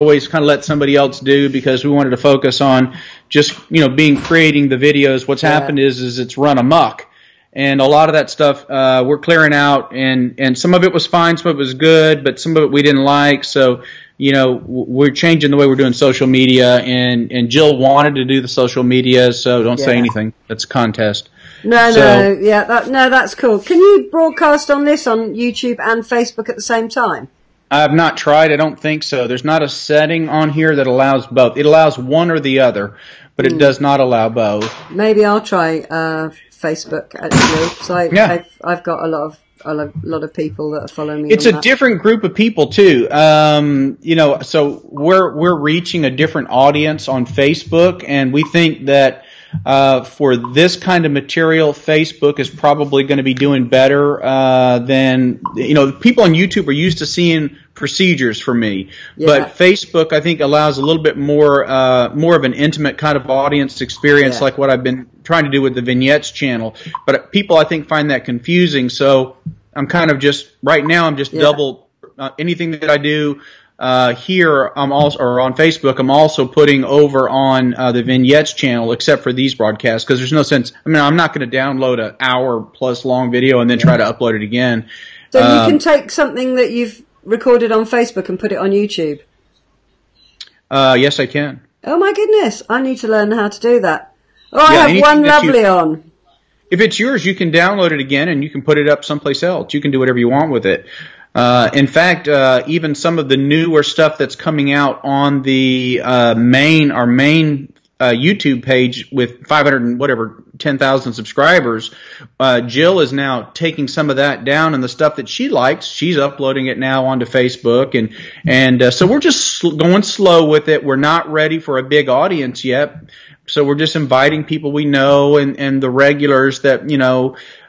always kind of let somebody else do because we wanted to focus on just, creating the videos. What's happened is it's run amok. And a lot of that stuff we're clearing out, and some of it was fine, some of it was good, but some of it we didn't like. So, we're changing the way we're doing social media, and Jill wanted to do the social media, so don't say anything. That's a contest. That's cool. Can you broadcast on this on YouTube and Facebook at the same time? I have not tried. I don't think so. There's not a setting on here that allows both. It allows one or the other, but it does not allow both. Maybe I'll try Facebook actually. So I've got a lot of people that are following me. It's a different group of people too. So we're reaching a different audience on Facebook, and we think that for this kind of material, Facebook is probably going to be doing better than people on YouTube are used to seeing procedures from me, but Facebook I think allows a little bit more of an intimate kind of audience experience, like what I've been trying to do with the Vignettes channel. But people I think find that confusing, so I'm kind of just right now I'm just double anything that I do. Here, I'm also, or on Facebook, I'm also putting over on the Vignettes channel, except for these broadcasts, because there's no sense. I mean, I'm not going to download an hour-plus long video and then try to upload it again. So you can take something that you've recorded on Facebook and put it on YouTube? Yes, I can. Oh, my goodness. I need to learn how to do that. Oh, I have one lovely on. If it's yours, you can download it again, and you can put it up someplace else. You can do whatever you want with it. In fact, even some of the newer stuff that's coming out on the our main YouTube page with 10,000 subscribers, Jill is now taking some of that down, and the stuff that she likes, she's uploading it now onto Facebook, and so we're just going slow with it. We're not ready for a big audience yet, so we're just inviting people we know and the regulars that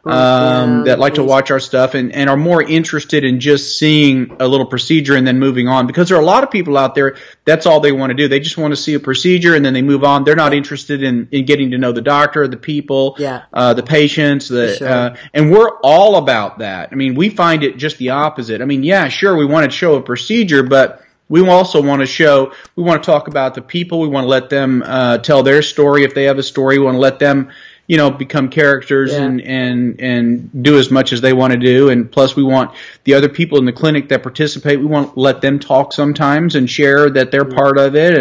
that like to watch our stuff and are more interested in just seeing a little procedure and then moving on, because there are a lot of people out there that's all they want to do. They just want to see a procedure and then they move on. They're not interested in getting to know the doctor, the people, the patients, and we're all about that. I mean, we find it just the opposite. I mean, sure, we want to show a procedure, but we also want to talk about the people. We want to let them tell their story if they have a story. We want to let them become characters and do as much as they want to do. And plus we want the other people in the clinic that participate, we want to let them talk sometimes and share that they're part of it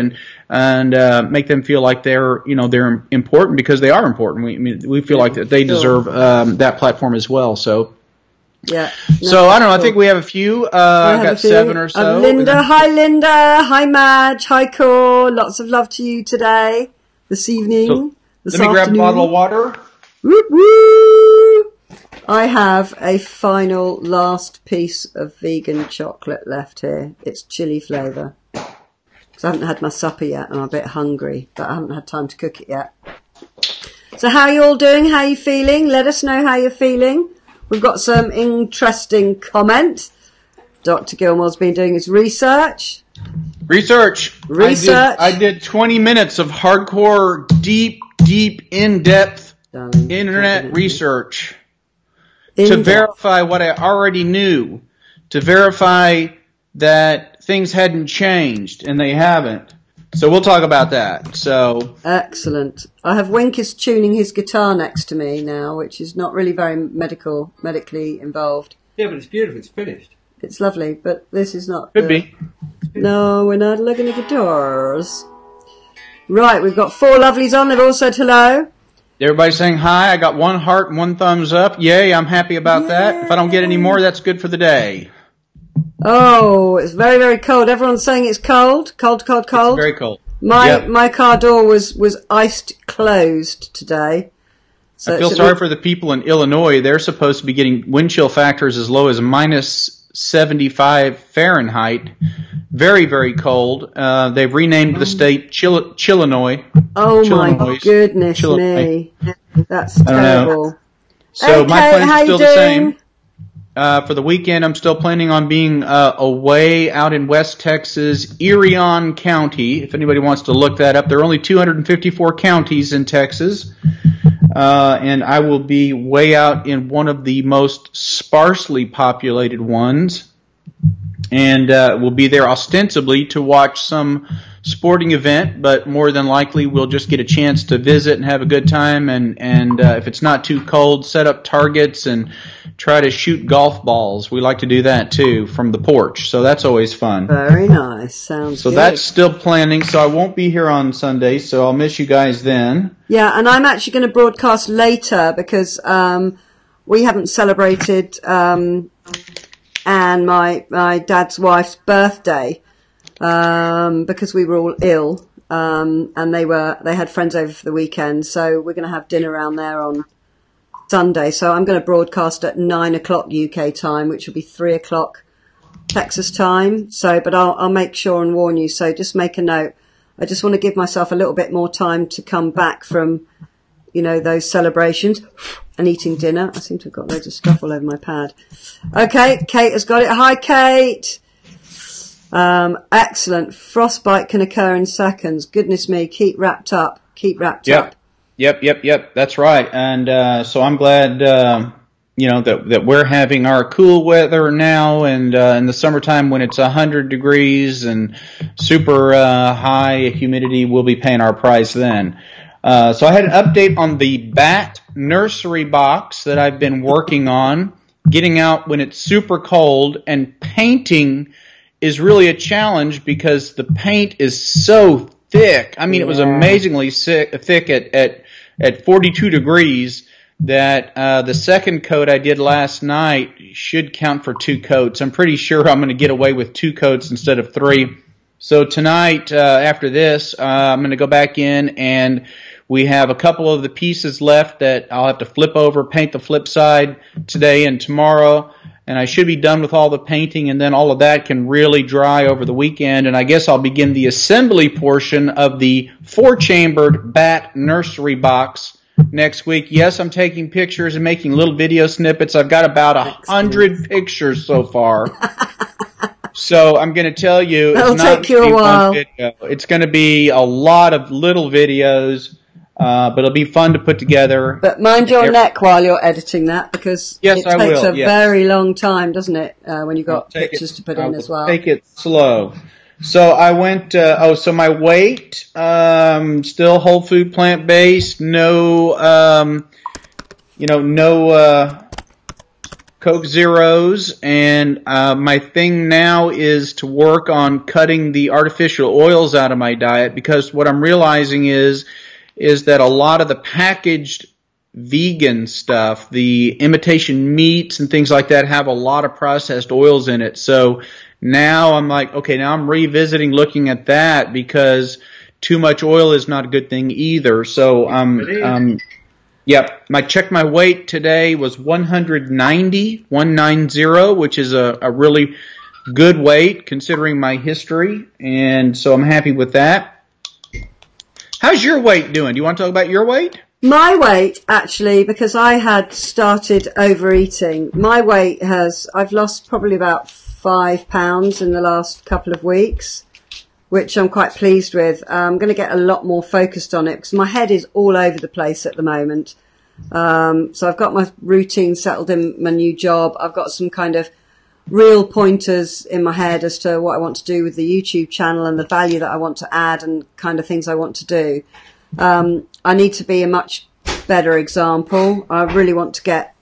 and make them feel like they're important, because they are important. We feel like that they deserve that platform as well. So so I don't know. I think we have a few. I've got 7 or so. Linda. Hi, Linda. Hi, Madge. Hi, Core. Lots of love to you today, this evening. Let me grab a bottle of water. Woo woo! I have a final last piece of vegan chocolate left here. It's chili flavour. Because I haven't had my supper yet and I'm a bit hungry, but I haven't had time to cook it yet. So how are you all doing? How are you feeling? Let us know how you're feeling. We've got some interesting comment. Dr. Gilmore's been doing his research. I did 20 minutes of hardcore, deep, in-depth internet research to verify what I already knew, to verify that things hadn't changed, and they haven't. So we'll talk about that. So excellent. I have Winkus tuning his guitar next to me now, which is not really very medically involved. Yeah, but it's beautiful. It's finished. It's lovely, but this is not. Could be. No, we're not looking at guitars. Right, we've got 4 lovelies on. They've all said hello. Everybody's saying hi. I got 1 heart and 1 thumbs up. Yay, I'm happy about that. If I don't get any more, that's good for the day. Oh, it's very, very cold. Everyone's saying it's cold. Cold. It's very cold. My car door was iced closed today. So I feel sorry for the people in Illinois. They're supposed to be getting wind chill factors as low as minus 75 Fahrenheit. Very, very cold. They've renamed the state Chillinois. Oh, my goodness me. That's terrible. So my plan is still the same. For the weekend, I'm still planning on being away out in West Texas, Irion County. If anybody wants to look that up, there are only 254 counties in Texas. And I will be way out in one of the most sparsely populated ones. and we'll be there ostensibly to watch some sporting event, but more than likely we'll just get a chance to visit and have a good time, and if it's not too cold, set up targets and try to shoot golf balls. We like to do that too from the porch, so that's always fun. Very nice. Sounds so good. That's still planning, so I won't be here on Sunday, so I'll miss you guys then. Yeah, and I'm actually going to broadcast later because we haven't celebrated and my dad's wife's birthday because we were all ill, and they had friends over for the weekend, so we're going to have dinner around there on Sunday. So I'm going to broadcast at 9 o'clock UK time, which will be 3 o'clock Texas time. So, but I'll make sure and warn you. So just make a note. I just want to give myself a little bit more time to come back from, those celebrations and eating dinner. I seem to have got loads of stuff all over my pad. Okay, Kate has got it. Hi, Kate. Excellent. Frostbite can occur in seconds. Goodness me. Keep wrapped up. Yep. That's right. And so I'm glad, that we're having our cool weather now, and in the summertime when it's 100 degrees and super high humidity, we'll be paying our price then. So I had an update on the bat nursery box that I've been working on, getting out when it's super cold, and painting is really a challenge because the paint is so thick. I mean, It was amazingly thick at 42 degrees that the second coat I did last night should count for 2 coats. I'm pretty sure I'm going to get away with 2 coats instead of 3. So tonight, after this, I'm going to go back in, and we have a couple of the pieces left that I'll have to flip over, paint the flip side today and tomorrow, and I should be done with all the painting, and then all of that can really dry over the weekend, and I guess I'll begin the assembly portion of the 4-chambered bat nursery box next week. Yes, I'm taking pictures and making little video snippets. I've got about 100 pictures so far. So I'm going to tell you, it'll take you a while. It's going to be a lot of little videos, but it'll be fun to put together. But mind your neck while you're editing that, because it takes a very long time, doesn't it, when you've got pictures to put in as well. Take it slow. So I went, so my weight, still whole food plant-based, no Coke Zeros, and my thing now is to work on cutting the artificial oils out of my diet, because what I'm realizing is that a lot of the packaged vegan stuff, the imitation meats and things like that, have a lot of processed oils in it. So now I'm like, okay, now I'm revisiting looking at that, because too much oil is not a good thing either. So check my weight today was 190, which is a really good weight considering my history, and so I'm happy with that. How's your weight doing? Do you want to talk about your weight? My weight, actually, because I had started overeating, I've lost probably about 5 pounds in the last couple of weeks, which I'm quite pleased with. I'm going to get a lot more focused on it because my head is all over the place at the moment. So I've got my routine settled in my new job. I've got some kind of real pointers in my head as to what I want to do with the YouTube channel and the value that I want to add and kind of things I want to do. I need to be a much better example. I really want to get,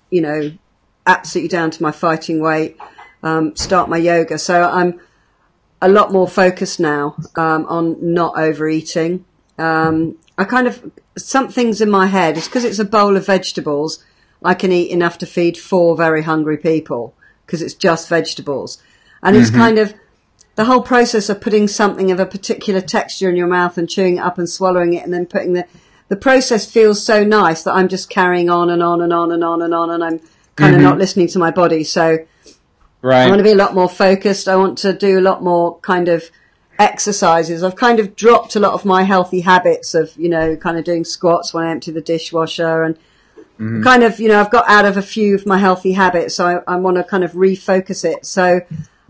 absolutely down to my fighting weight, start my yoga. So I'm a lot more focused now, on not overeating. Some things in my head, it's because it's a bowl of vegetables, I can eat enough to feed 4 very hungry people, because it's just vegetables. And it's kind of the whole process of putting something of a particular texture in your mouth and chewing it up and swallowing it and then putting the process feels so nice that I'm just carrying on and on and on and on and on, and I'm kind of not listening to my body. So I want to be a lot more focused. I want to do a lot more kind of exercises. I've kind of dropped a lot of my healthy habits of, kind of doing squats when I empty the dishwasher, and kind of, I've got out of a few of my healthy habits, so I want to kind of refocus it. So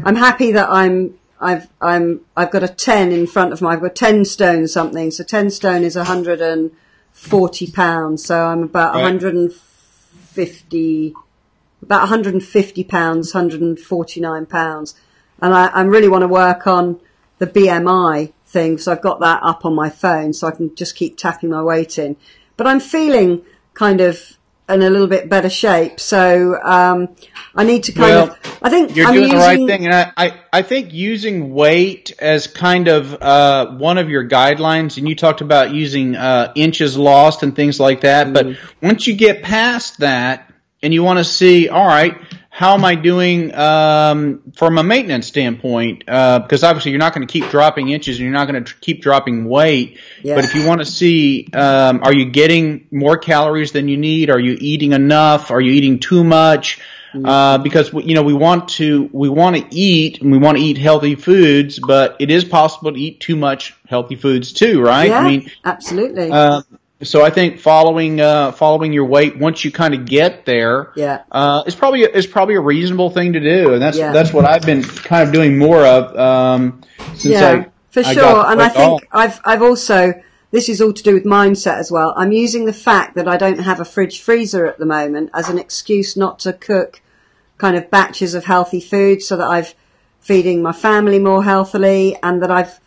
I'm happy that I've got a 10 in front of I've got 10 stone something. So 10 stone is 140 pounds. So I'm about 150 pounds, 149 pounds. And I really want to work on the BMI thing, so I've got that up on my phone so I can just keep tapping my weight in. But I'm feeling kind of in a little bit better shape, so I need to I think you're doing the right thing, and I think using weight as kind of one of your guidelines, and you talked about using inches lost and things like that, but once you get past that and you want to see, all right, how am I doing from a maintenance standpoint? Because obviously you're not going to keep dropping inches and you're not going to keep dropping weight. Yeah. But if you want to see, are you getting more calories than you need? Are you eating enough? Are you eating too much? Because we want to eat, and we want to eat healthy foods, but it is possible to eat too much healthy foods too, right? Yeah, I mean, absolutely. So I think following your weight once you kind of get there, is probably a reasonable thing to do, and that's what I've been kind of doing more of since for sure. And I think I've also, this is all to do with mindset as well. I'm using the fact that I don't have a fridge freezer at the moment as an excuse not to cook kind of batches of healthy food, so that I've feeding my family more healthily, and that I've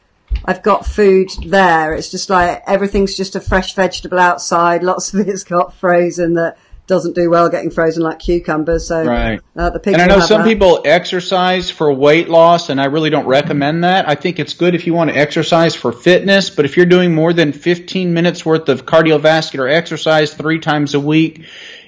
got food there. It's just like everything's just a fresh vegetable outside. Lots of it's got frozen that doesn't do well getting frozen, like cucumbers. So right. The pigs. And I know some people exercise for weight loss, and I really don't recommend that. I think it's good if you want to exercise for fitness, but if you're doing more than 15 minutes worth of cardiovascular exercise 3 times a week,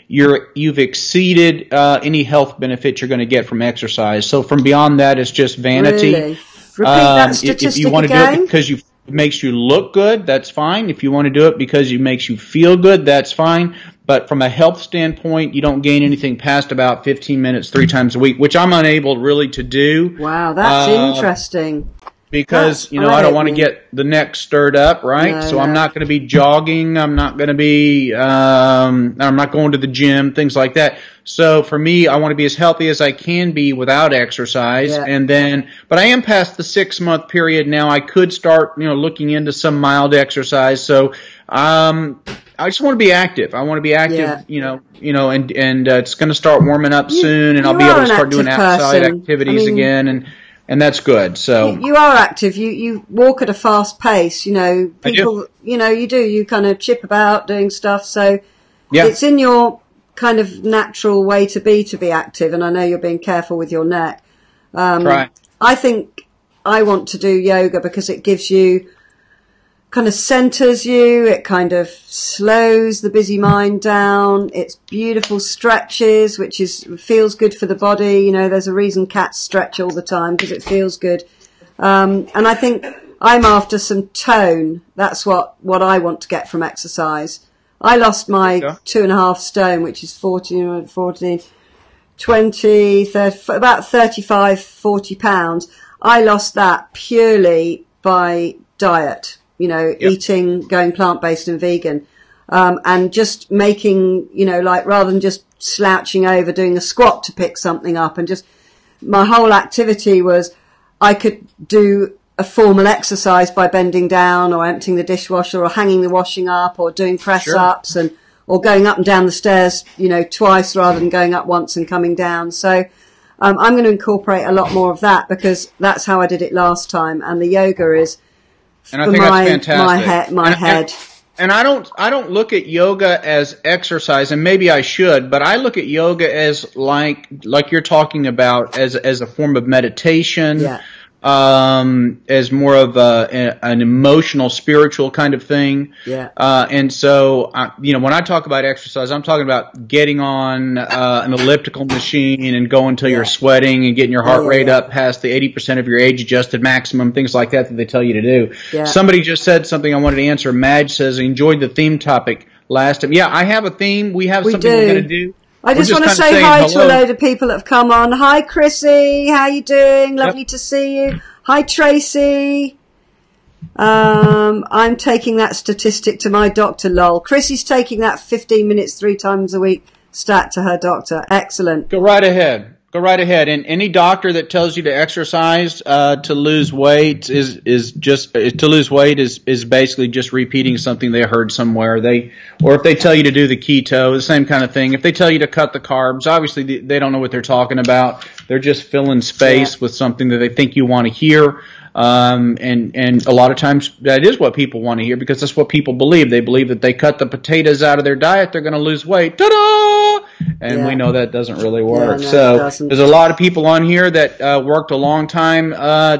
you've exceeded any health benefit you're going to get from exercise. So from beyond that, it's just vanity. Really? Repeat that statistic if you want to again? do it because it makes you look good, that's fine. If you want to do it because it makes you feel good, that's fine. But from a health standpoint, you don't gain anything past about 15 minutes 3 times a week, which I'm unable really to do. Wow, that's interesting. Because, I don't want to get the neck stirred up, right? No, so I'm not going to be jogging. I'm not going to be, I'm not going to the gym, things like that. So for me, I want to be as healthy as I can be without exercise. Yeah. But I am past the 6-month period now. I could start, looking into some mild exercise. So, I just want to be active. I want to be active, and it's going to start warming up soon, and I'll be able to start doing outside activities again, and that's good. So you are active. You walk at a fast pace. People. You do. You kind of chip about doing stuff. So it's in your kind of natural way to be active. And I know you're being careful with your neck. Right. I think I want to do yoga because it gives you, kind of centers you. It kind of slows the busy mind down. It's beautiful stretches, which feels good for the body. There's a reason cats stretch all the time, because it feels good. And I think I'm after some tone. That's what I want to get from exercise. I lost my 2.5 stone, which is 14, 20, 30, about 35, 40 pounds. I lost that purely by diet. Eating, going plant-based and vegan, and just making, rather than just slouching over doing a squat to pick something up, and just my whole activity was I could do a formal exercise by bending down or emptying the dishwasher or hanging the washing up or doing press-ups or going up and down the stairs, twice rather than going up once and coming down. So I'm going to incorporate a lot more of that, because that's how I did it last time, and the yoga is. And I think that's fantastic. My head. And I don't look at yoga as exercise, and maybe I should, but I look at yoga as like you're talking about as a form of meditation. Yeah. As more of an emotional, spiritual kind of thing. Yeah. And so, when I talk about exercise, I'm talking about getting on an elliptical machine and going until you're sweating and getting your heart rate up past the 80% of your age-adjusted maximum, things like that they tell you to do. Yeah. Somebody just said something I wanted to answer. Madge says, I enjoyed the theme topic last time. Yeah, I have a theme. We have something we're going to do. I just want to say hi to a load of people that have come on. Hi, Chrissy. How you doing? Lovely to see you. Hi, Tracy. I'm taking that statistic to my doctor, lol. Chrissy's taking that 15 minutes 3 times a week stat to her doctor. Excellent. Go right ahead. Go right ahead. And any doctor that tells you to exercise to lose weight is basically just repeating something they heard somewhere. Or if they tell you to do the keto, the same kind of thing. If they tell you to cut the carbs, obviously they don't know what they're talking about. They're just filling space with something that they think you want to hear. And a lot of times that is what people want to hear because that's what people believe. They believe that they cut the potatoes out of their diet, they're going to lose weight. Ta-da! And we know that doesn't really work. There's a lot of people on here that worked a long time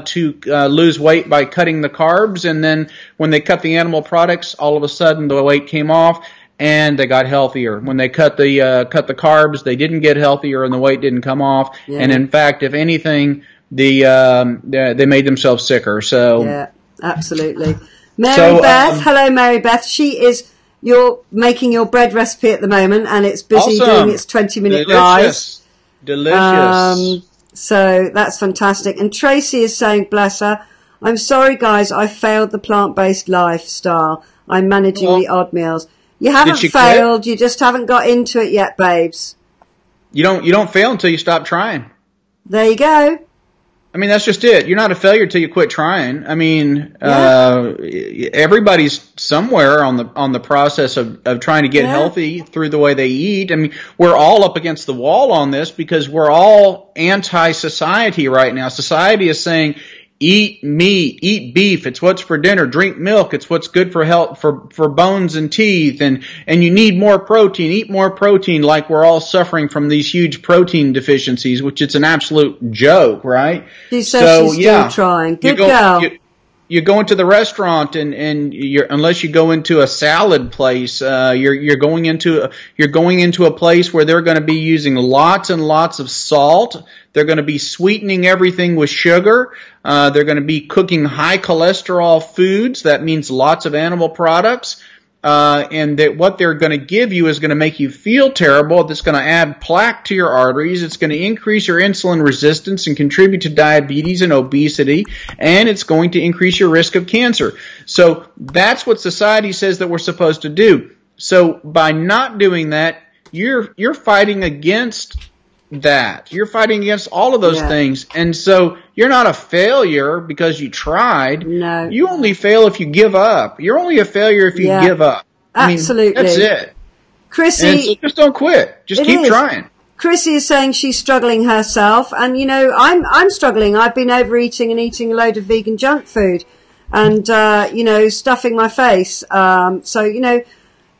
to lose weight by cutting the carbs, and then when they cut the animal products, all of a sudden the weight came off and they got healthier. When they cut the carbs, they didn't get healthier and the weight didn't come off. Yeah. And in fact, if anything, they made themselves sicker. So yeah, absolutely. Mary Beth, hello, Mary Beth. You're making your bread recipe at the moment, and it's busy doing its 20-minute rise. Delicious. So that's fantastic. And Tracy is saying, bless her, I'm sorry, guys, I failed the plant-based lifestyle. I'm managing the odd meals. You haven't failed. You just haven't got into it yet, babes. You don't fail until you stop trying. There you go. I mean, that's just it. You're not a failure till you quit trying. I mean, everybody's somewhere on the process of trying to get healthy through the way they eat. I mean, we're all up against the wall on this because we're all anti-society right now. Society is saying, eat meat, eat beef. It's what's for dinner. Drink milk. It's what's good for health, for bones and teeth. And you need more protein. Eat more protein. Like we're all suffering from these huge protein deficiencies, which it's an absolute joke, right? She says she's still trying. Good girl. You go into the restaurant and unless you go into a salad place, you're going into a place where they're going to be using lots and lots of salt. They're going to be sweetening everything with sugar. They're going to be cooking high cholesterol foods. That means lots of animal products. And that what they're going to give you is going to make you feel terrible. That's going to add plaque to your arteries. It's going to increase your insulin resistance and contribute to diabetes and obesity. And it's going to increase your risk of cancer. So that's what society says that we're supposed to do. So by not doing that, you're fighting against that. You're fighting against all of those things. And so you're not a failure because you tried. No. You only fail if you give up. You're only a failure if you give up. Absolutely. I mean, that's it. Chrissy. And so just don't quit. Just keep trying. Chrissy is saying she's struggling herself. And, I'm struggling. I've been overeating and eating a load of vegan junk food and, stuffing my face.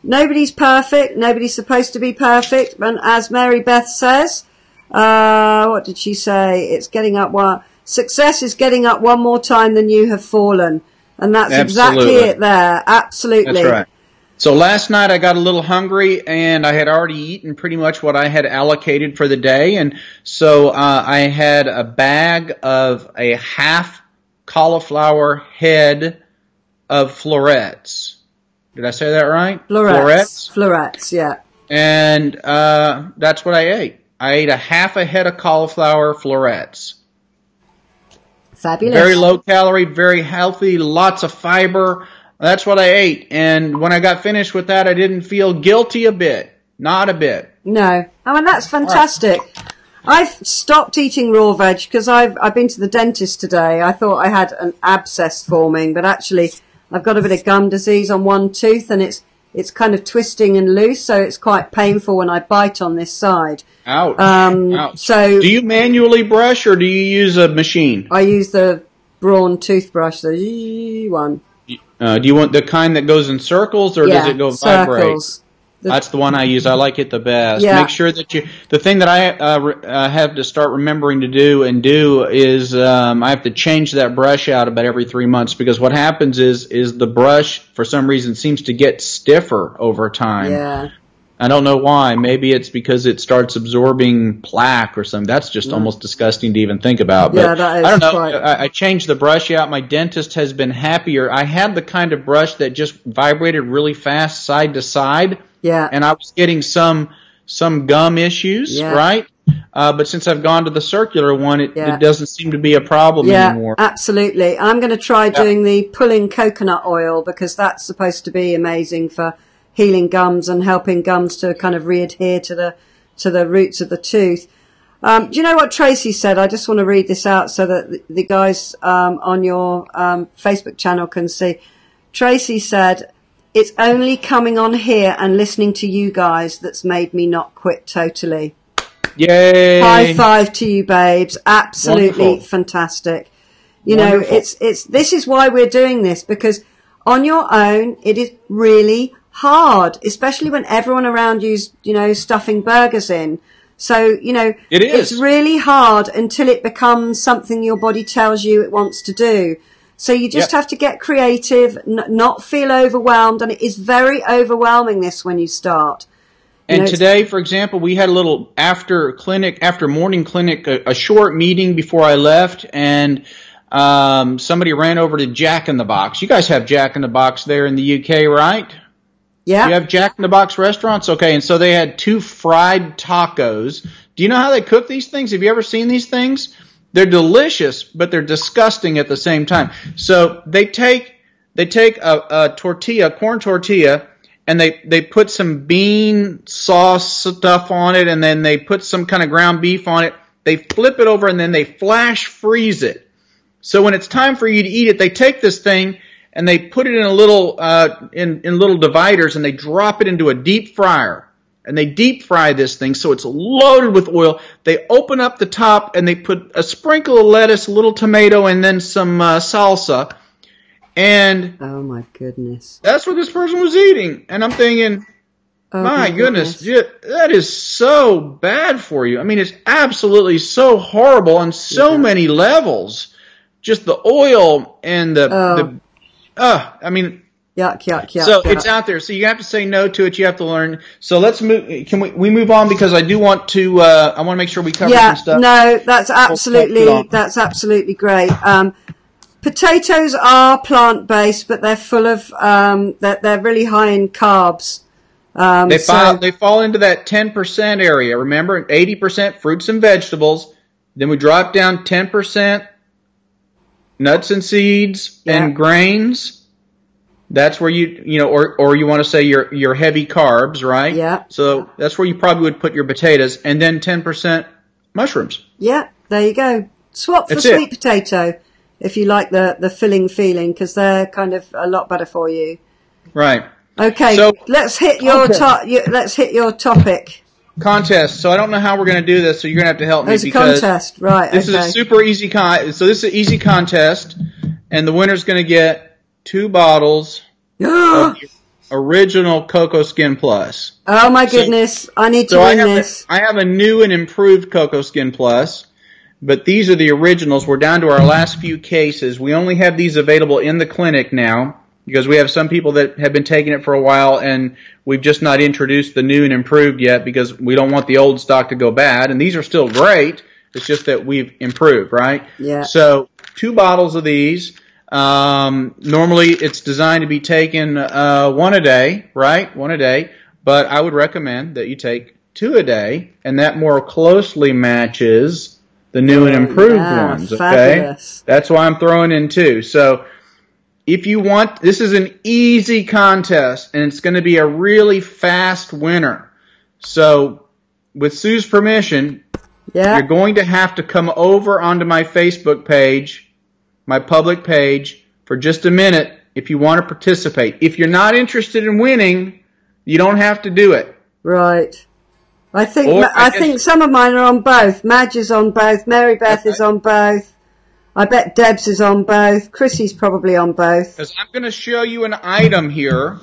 Nobody's perfect. Nobody's supposed to be perfect. And as Mary Beth says, what did she say? It's getting up success is getting up one more time than you have fallen. And that's exactly it there. Absolutely. That's right. So last night I got a little hungry and I had already eaten pretty much what I had allocated for the day. And so, I had a bag of a half cauliflower head of florets. Did I say that right? Florets, yeah. And, that's what I ate. I ate a half a head of cauliflower florets. Fabulous. Very low calorie, very healthy, lots of fiber. That's what I ate. And when I got finished with that, I didn't feel guilty a bit. Not a bit. No. I mean, that's fantastic. Right. I've stopped eating raw veg because I've been to the dentist today. I thought I had an abscess forming, but actually I've got a bit of gum disease on one tooth and it's kind of twisting and loose, so it's quite painful when I bite on this side. Ouch. Ouch. So, do you manually brush or do you use a machine? I use the Braun toothbrush, the one. Do you want the kind that goes in circles or does it go vibrate? Circles. That's the one I use. I like it the best. Yeah. Make sure that the thing that I have to start remembering to do is I have to change that brush out about every 3 months because what happens is the brush for some reason seems to get stiffer over time. Yeah. I don't know why. Maybe it's because it starts absorbing plaque or something. That's just almost disgusting to even think about. But yeah, that is. I don't know. I changed the brush out. My dentist has been happier. I had the kind of brush that just vibrated really fast side to side. Yeah. And I was getting some gum issues, right? But since I've gone to the circular one, it doesn't seem to be a problem anymore. Yeah, absolutely. I'm going to try doing the pulling coconut oil because that's supposed to be amazing for healing gums and helping gums to kind of readhere to the roots of the tooth. Do you know what Tracy said? I just want to read this out so that the guys on your Facebook channel can see. Tracy said, "It's only coming on here and listening to you guys that's made me not quit totally." Yay! High five to you, babes. Absolutely Wonderful. Fantastic. Wonderful. It's this is why we're doing this, because on your own it is really hard, especially when everyone around you's, stuffing burgers in. So, It is. it's really hard until it becomes something your body tells you it wants to do. So you just have to get creative, not feel overwhelmed, and it is very overwhelming this when you start. And today, for example, we had a little after morning clinic, a short meeting before I left, and somebody ran over to Jack in the Box. You guys have Jack in the Box there in the UK, right? Yeah. You have Jack in the Box restaurants? Okay, and so they had 2 fried tacos. Do you know how they cook these things? Have you ever seen these things? They're delicious, but they're disgusting at the same time. So they take a tortilla, corn tortilla, and they put some bean sauce stuff on it, and then they put some kind of ground beef on it. They flip it over, and then they flash freeze it. So when it's time for you to eat it, they take this thing and they put it in a little in little dividers, and they drop it into a deep fryer. And they deep fry this thing so it's loaded with oil. They open up the top and they put a sprinkle of lettuce, a little tomato, and then some salsa. And oh my goodness, that's what this person was eating. And I'm thinking, my goodness, that is so bad for you. I mean, it's absolutely so horrible on so many levels. Just the oil and I mean, yuck. So it's out there. So you have to say no to it. You have to learn. So let's move. Can we move on, because I do want to. I want to make sure we cover some stuff. No, that's absolutely great. Potatoes are plant-based, but they're full of they're really high in carbs. They fall into that 10% area. Remember, 80% fruits and vegetables. Then we drop down 10% nuts and seeds and grains. That's where or you want to say your heavy carbs, right? Yeah. So that's where you probably would put your potatoes, and then 10% mushrooms. Yeah, there you go. Swap for sweet potato if you like the filling feeling, because they're kind of a lot better for you. Right. Okay. So let's hit your topic. Contest. So I don't know how we're going to do this, so you're going to have to help me. There's a contest, right? This is a super easy So this is an easy contest, and the winner's going to get 2 bottles of original Cocoa Skin Plus. Oh my goodness, I need to win this. I have a new and improved Cocoa Skin Plus, but these are the originals. We're down to our last few cases. We only have these available in the clinic now, because we have some people that have been taking it for a while, and we've just not introduced the new and improved yet, because we don't want the old stock to go bad. And these are still great. It's just that we've improved, right? Yeah. So 2 bottles of these. Normally it's designed to be taken 1 a day, right? 1 a day. But I would recommend that you take 2 a day, and that more closely matches the new and improved ones. Okay, fabulous. That's why I'm throwing in 2. So if you want, this is an easy contest, and it's going to be a really fast winner. So with Sue's permission, you're going to have to come over onto my Facebook page, my public page, for just a minute if you want to participate. If you're not interested in winning, you don't have to do it. Right. I think some of mine are on both. Madge is on both. Mary Beth is on both. I bet Debs is on both. Chrissy's probably on both. Because I'm going to show you an item here,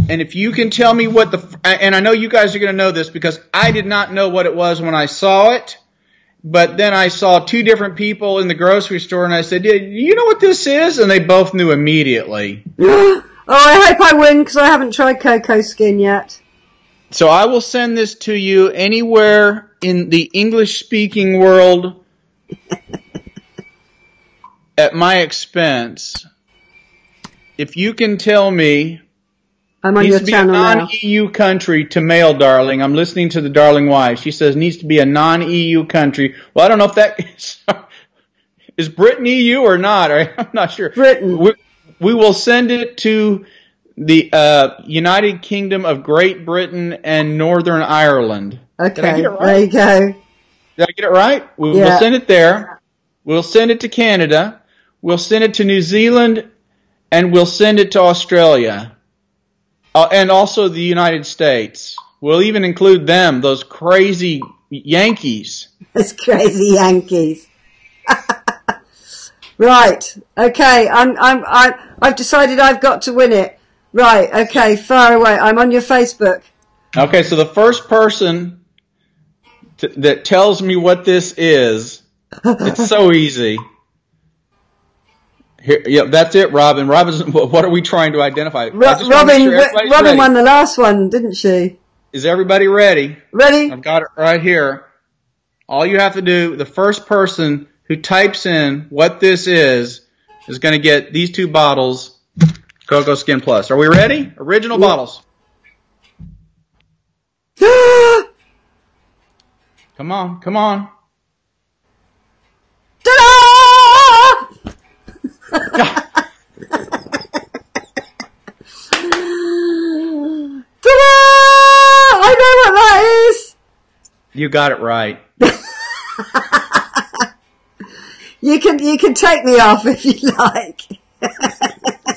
and if you can tell me what and I know you guys are going to know this, because I did not know what it was when I saw it, but then I saw 2 different people in the grocery store, and I said, "Do you know what this is?" And they both knew immediately. Oh, I hope I win, because I haven't tried Cocoa Skin yet. So I will send this to you anywhere in the English-speaking world at my expense. If you can tell me, I'm on your channel now. Needs to be a non-EU country to mail, darling. I'm listening to the darling wife. She says needs to be a non-EU country. Well, I don't know if that is Britain EU or not. I'm not sure. Britain. We will send it to the United Kingdom of Great Britain and Northern Ireland. Okay, Did I get it right? There you go. Did I get it right? We'll send it there. We'll send it to Canada. We'll send it to New Zealand, and we'll send it to Australia, and also the United States. We'll even include them, those crazy Yankees. Those crazy Yankees. Right. Okay. I've decided I've got to win it. Right. Okay. Far away. I'm on your Facebook. Okay. So the first person that tells me what this is, it's so easy. Here, yeah, that's it, Robin. Robin's, what are we trying to identify? Robin won the last one, didn't she? Is everybody ready? Ready? I've got it right here. All you have to do, the first person who types in what this is going to get these 2 bottles, Cocoa Skin Plus. Are we ready? Original bottles. Come on, come on. Ta-da! Ta-da! I know what that is. You got it right. You can take me off if you like.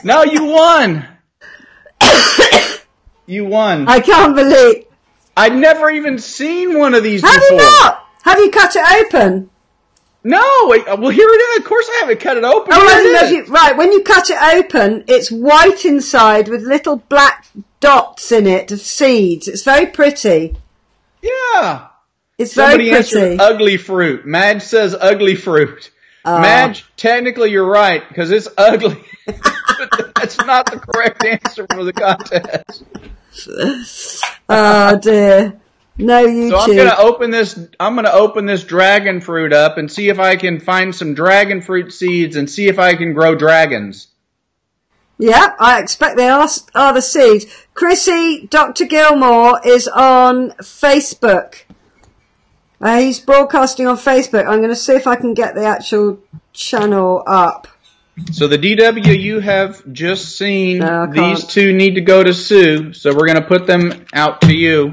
No, you won. You won. I can't believe. I'd never even seen one of these Have before. you not? Have you cut it open? No. Well, here it is. Of course I haven't cut it open. Oh, I didn't know right, when you cut it open, it's white inside with little black dots in it of seeds. It's very pretty. Yeah. It's Somebody very pretty. answered ugly fruit. Madge says ugly fruit. Madge, technically you're right, because it's ugly. But that's not the correct answer for the contest. Oh dear. No YouTube. So I'm gonna open this dragon fruit up and see if I can find some dragon fruit seeds and see if I can grow dragons. Yeah, I expect they are the seeds. Chrissy, Dr. Gilmore is on Facebook. He's broadcasting on Facebook. I'm going to see if I can get the actual channel up. So the DW you have just seen, No, these 2 need to go to Sue, so we're going to put them out to you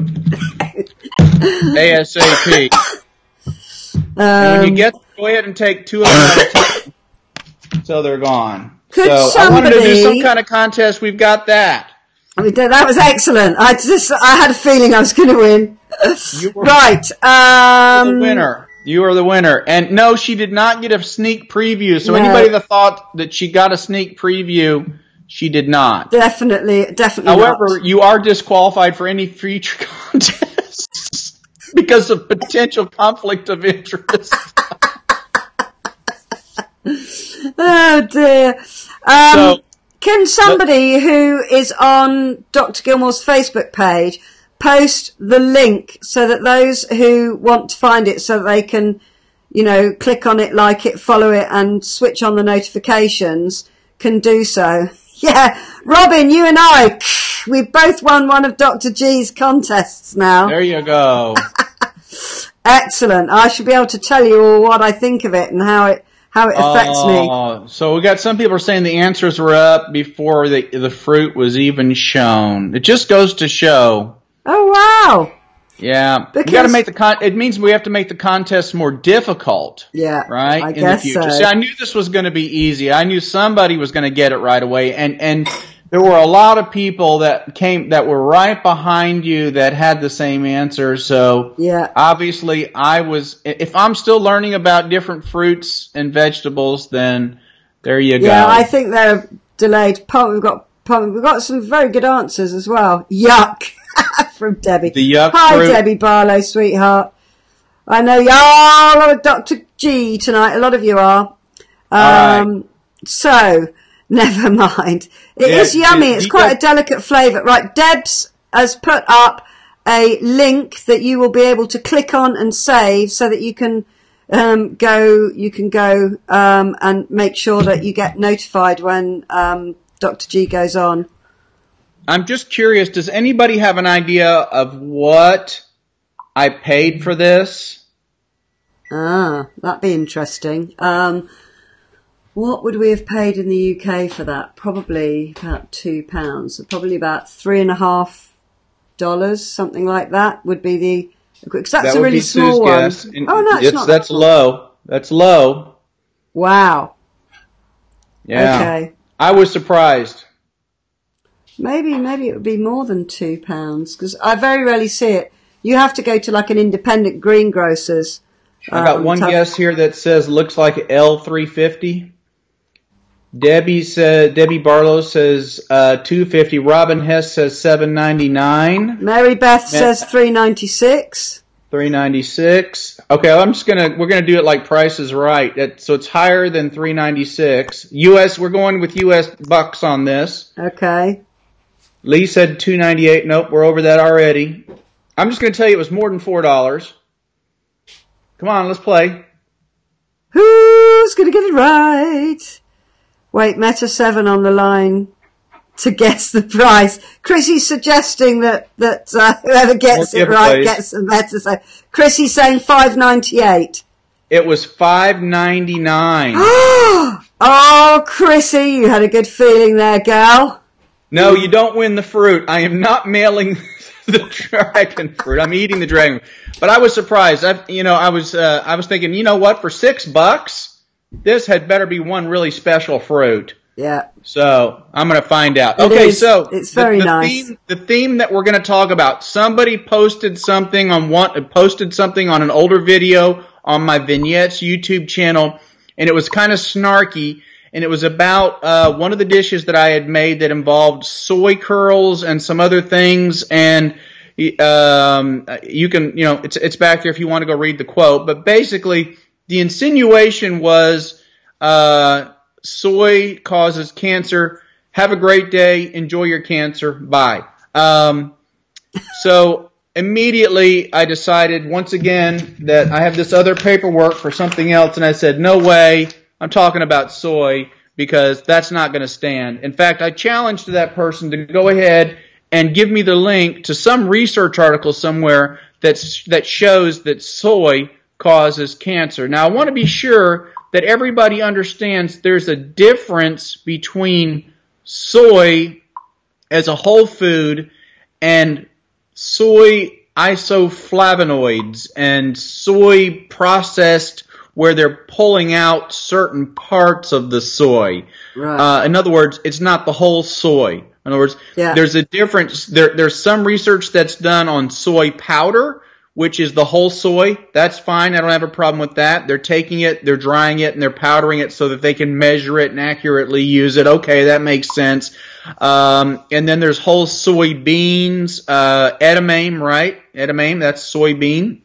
ASAP. And when you get, go ahead and take 2 of them at a time until they're gone. So I wanted to do some kind of contest. We've got that. That was excellent. I had a feeling I was going to win. Right. The winner. You are the winner. And no, she did not get a sneak preview. So anybody that thought that she got a sneak preview, she did not. Definitely However, not. you are disqualified for any future contests because of potential conflict of interest. Oh dear. Can somebody who is on Dr. Gilmore's Facebook page post the link so that those who want to find it so that they can, click on it, like it, follow it and switch on the notifications can do so? Yeah. Robin, you and I, we've both won one of Dr. G's contests now. There you go. Excellent. I should be able to tell you all what I think of it and how it affects me. So we got some people are saying the answers were up before the fruit was even shown. It just goes to show. Oh wow! Yeah, we got to make it means we have to make the contest more difficult. Yeah, right. I in guess the future. so. See, I knew this was going to be easy. I knew somebody was going to get it right away, and there were a lot of people that were right behind you that had the same answer. So yeah, obviously if I'm still learning about different fruits and vegetables, then there you go. Yeah, I think they're delayed. We've got some very good answers as well. Yuck. From Debbie. The yuck Hi, fruit. Debbie Barlow, sweetheart. I know y'all are with Dr. G tonight. A lot of you are. Right. So, never mind. It is yummy. It's quite a delicate flavour. Right, Debs has put up a link that you will be able to click on and save so that you can go and make sure that you get notified when Dr. G goes on. I'm just curious, does anybody have an idea of what I paid for this? That'd be interesting. What would we have paid in the UK for that? Probably about £2. So probably about $3.50, something like that would be Because that's That a would really be small Sue's one. guess. And Oh, no, it's not. that's low. That's low. Wow. Yeah. Okay. I was surprised. Maybe it would be more than £2 because I very rarely see it. You have to go to like an independent greengrocer's. I got one guess here that says looks like L350. Debbie Barlow says $2.50. Robin Hess says $7.99. Mary Beth says $3.96. $3.96. Okay, we're gonna do it like Price is Right. So it's higher than $3.96. US, we're going with US bucks on this. Okay. Lee said $2.98. Nope, we're over that already. I'm just gonna tell you it was more than $4. Come on, let's play. Who's gonna get it right? Wait, Meta 7 on the line to guess the price. Chrissy's suggesting that whoever gets it right gets a Meta 7. Chrissy's saying $5.98. It was $5.99. Oh, Chrissy, you had a good feeling there, gal. No, you don't win the fruit. I am not mailing the dragon fruit. I'm eating the dragon. But I was surprised. I was thinking, you know what? For $6, this had better be one really special fruit. Yeah. So I'm going to find out. So it's very nice. The theme that we're going to talk about. Somebody posted something on an older video on my Vignettes YouTube channel, and it was kind of snarky. And it was about one of the dishes that I had made that involved soy curls and some other things. And you can, it's back there if you want to go read the quote. But basically, the insinuation was soy causes cancer. Have a great day. Enjoy your cancer. Bye. So immediately I decided once again that I have this other paperwork for something else. And I said, no way. I'm talking about soy because that's not going to stand. In fact, I challenged that person to go ahead and give me the link to some research article somewhere that shows that soy causes cancer. Now, I want to be sure that everybody understands there's a difference between soy as a whole food and soy isoflavonoids and soy processed where they're pulling out certain parts of the soy. Right. In other words, it's not the whole soy. In other words, There's a difference. There's some research that's done on soy powder, which is the whole soy. That's fine. I don't have a problem with that. They're taking it, they're drying it, and they're powdering it so that they can measure it and accurately use it. Okay, that makes sense. And then there's whole soybeans, edamame, right? Edamame, that's soybean.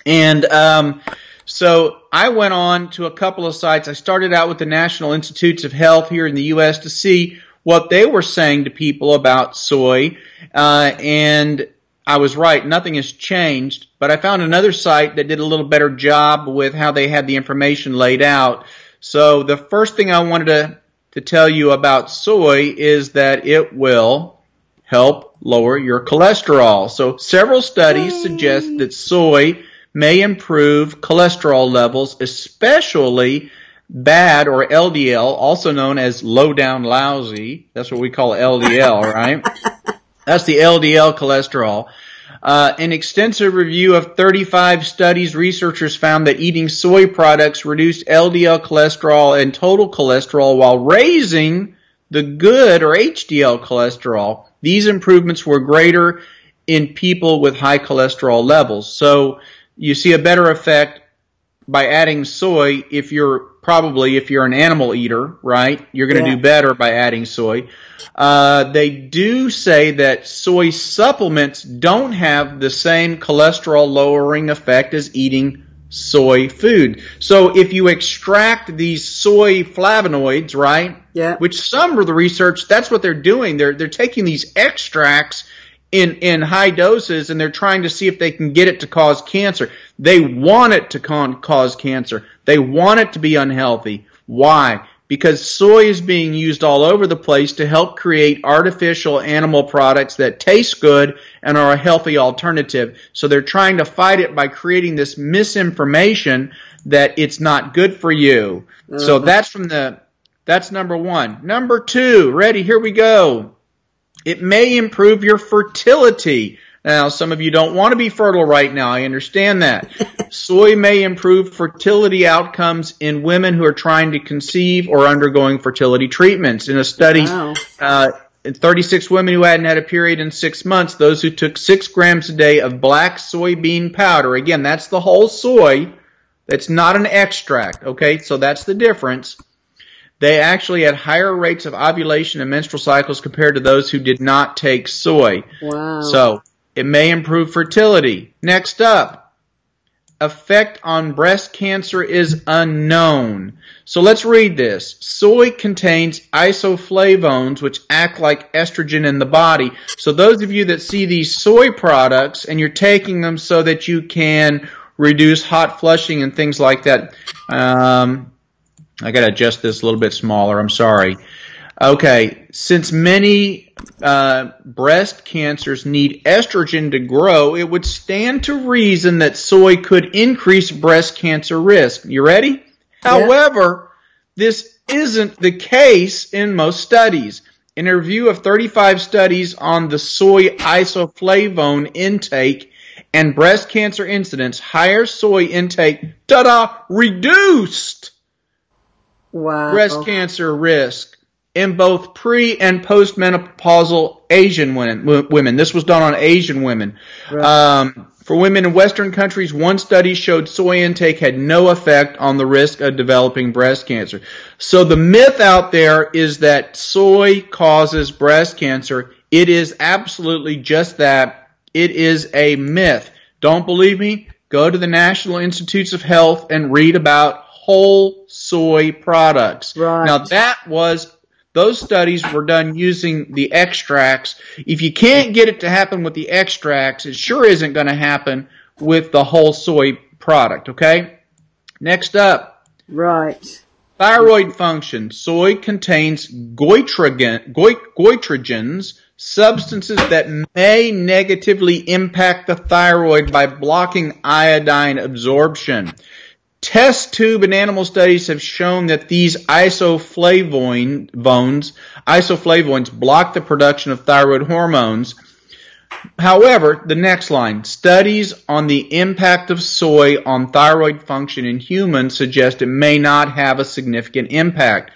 And so I went on to a couple of sites. I started out with the National Institutes of Health here in the U.S. to see what they were saying to people about soy. And I was right. Nothing has changed. But I found another site that did a little better job with how they had the information laid out. So the first thing I wanted to tell you about soy is that it will help lower your cholesterol. So several studies suggest that soy may improve cholesterol levels, especially bad or LDL, also known as low down lousy. That's what we call LDL, right? That's the LDL cholesterol. An extensive review of 35 studies, researchers found that eating soy products reduced LDL cholesterol and total cholesterol while raising the good or HDL cholesterol. These improvements were greater in people with high cholesterol levels. So you see a better effect by adding soy if you're an animal eater, right? You're going to do better by adding soy. They do say that soy supplements don't have the same cholesterol lowering effect as eating soy food. So if you extract these soy flavonoids, right? Yeah. Which some of the research, that's what they're doing. They're taking these extracts in high doses, and they're trying to see if they can get it to cause cancer. They want it to cause cancer. They want it to be unhealthy. Why? Because soy is being used all over the place to help create artificial animal products that taste good and are a healthy alternative. So they're trying to fight it by creating this misinformation that it's not good for you. So that's number one. Number two, ready, here we go. It may improve your fertility. Now, some of you don't want to be fertile right now. I understand that. Soy may improve fertility outcomes in women who are trying to conceive or undergoing fertility treatments. In a study, 36 women who hadn't had a period in 6 months, those who took 6 grams a day of black soybean powder, again, that's the whole soy, that's not an extract, okay? So that's the difference. They actually had higher rates of ovulation and menstrual cycles compared to those who did not take soy. Wow. So it may improve fertility. Next up, effect on breast cancer is unknown. So let's read this. Soy contains isoflavones, which act like estrogen in the body. So those of you that see these soy products and you're taking them so that you can reduce hot flushing and things like that, I got to adjust this a little bit smaller. I'm sorry. Okay, since many breast cancers need estrogen to grow, it would stand to reason that soy could increase breast cancer risk. You ready? Yeah. However, this isn't the case in most studies. In a review of 35 studies on the soy isoflavone intake and breast cancer incidence, higher soy intake, reduced breast cancer risk in both pre- and postmenopausal Asian women. This was done on Asian women. Right. For women in Western countries, one study showed soy intake had no effect on the risk of developing breast cancer. So the myth out there is that soy causes breast cancer. It is absolutely just that. It is a myth. Don't believe me? Go to the National Institutes of Health and read about whole soy products. Right. Now those studies were done using the extracts. If you can't get it to happen with the extracts, it sure isn't going to happen with the whole soy product, okay? Next up. Right. Thyroid function. Soy contains goitrogens, substances that may negatively impact the thyroid by blocking iodine absorption. Test tube and animal studies have shown that these isoflavones block the production of thyroid hormones. However, the next line, studies on the impact of soy on thyroid function in humans suggest it may not have a significant impact.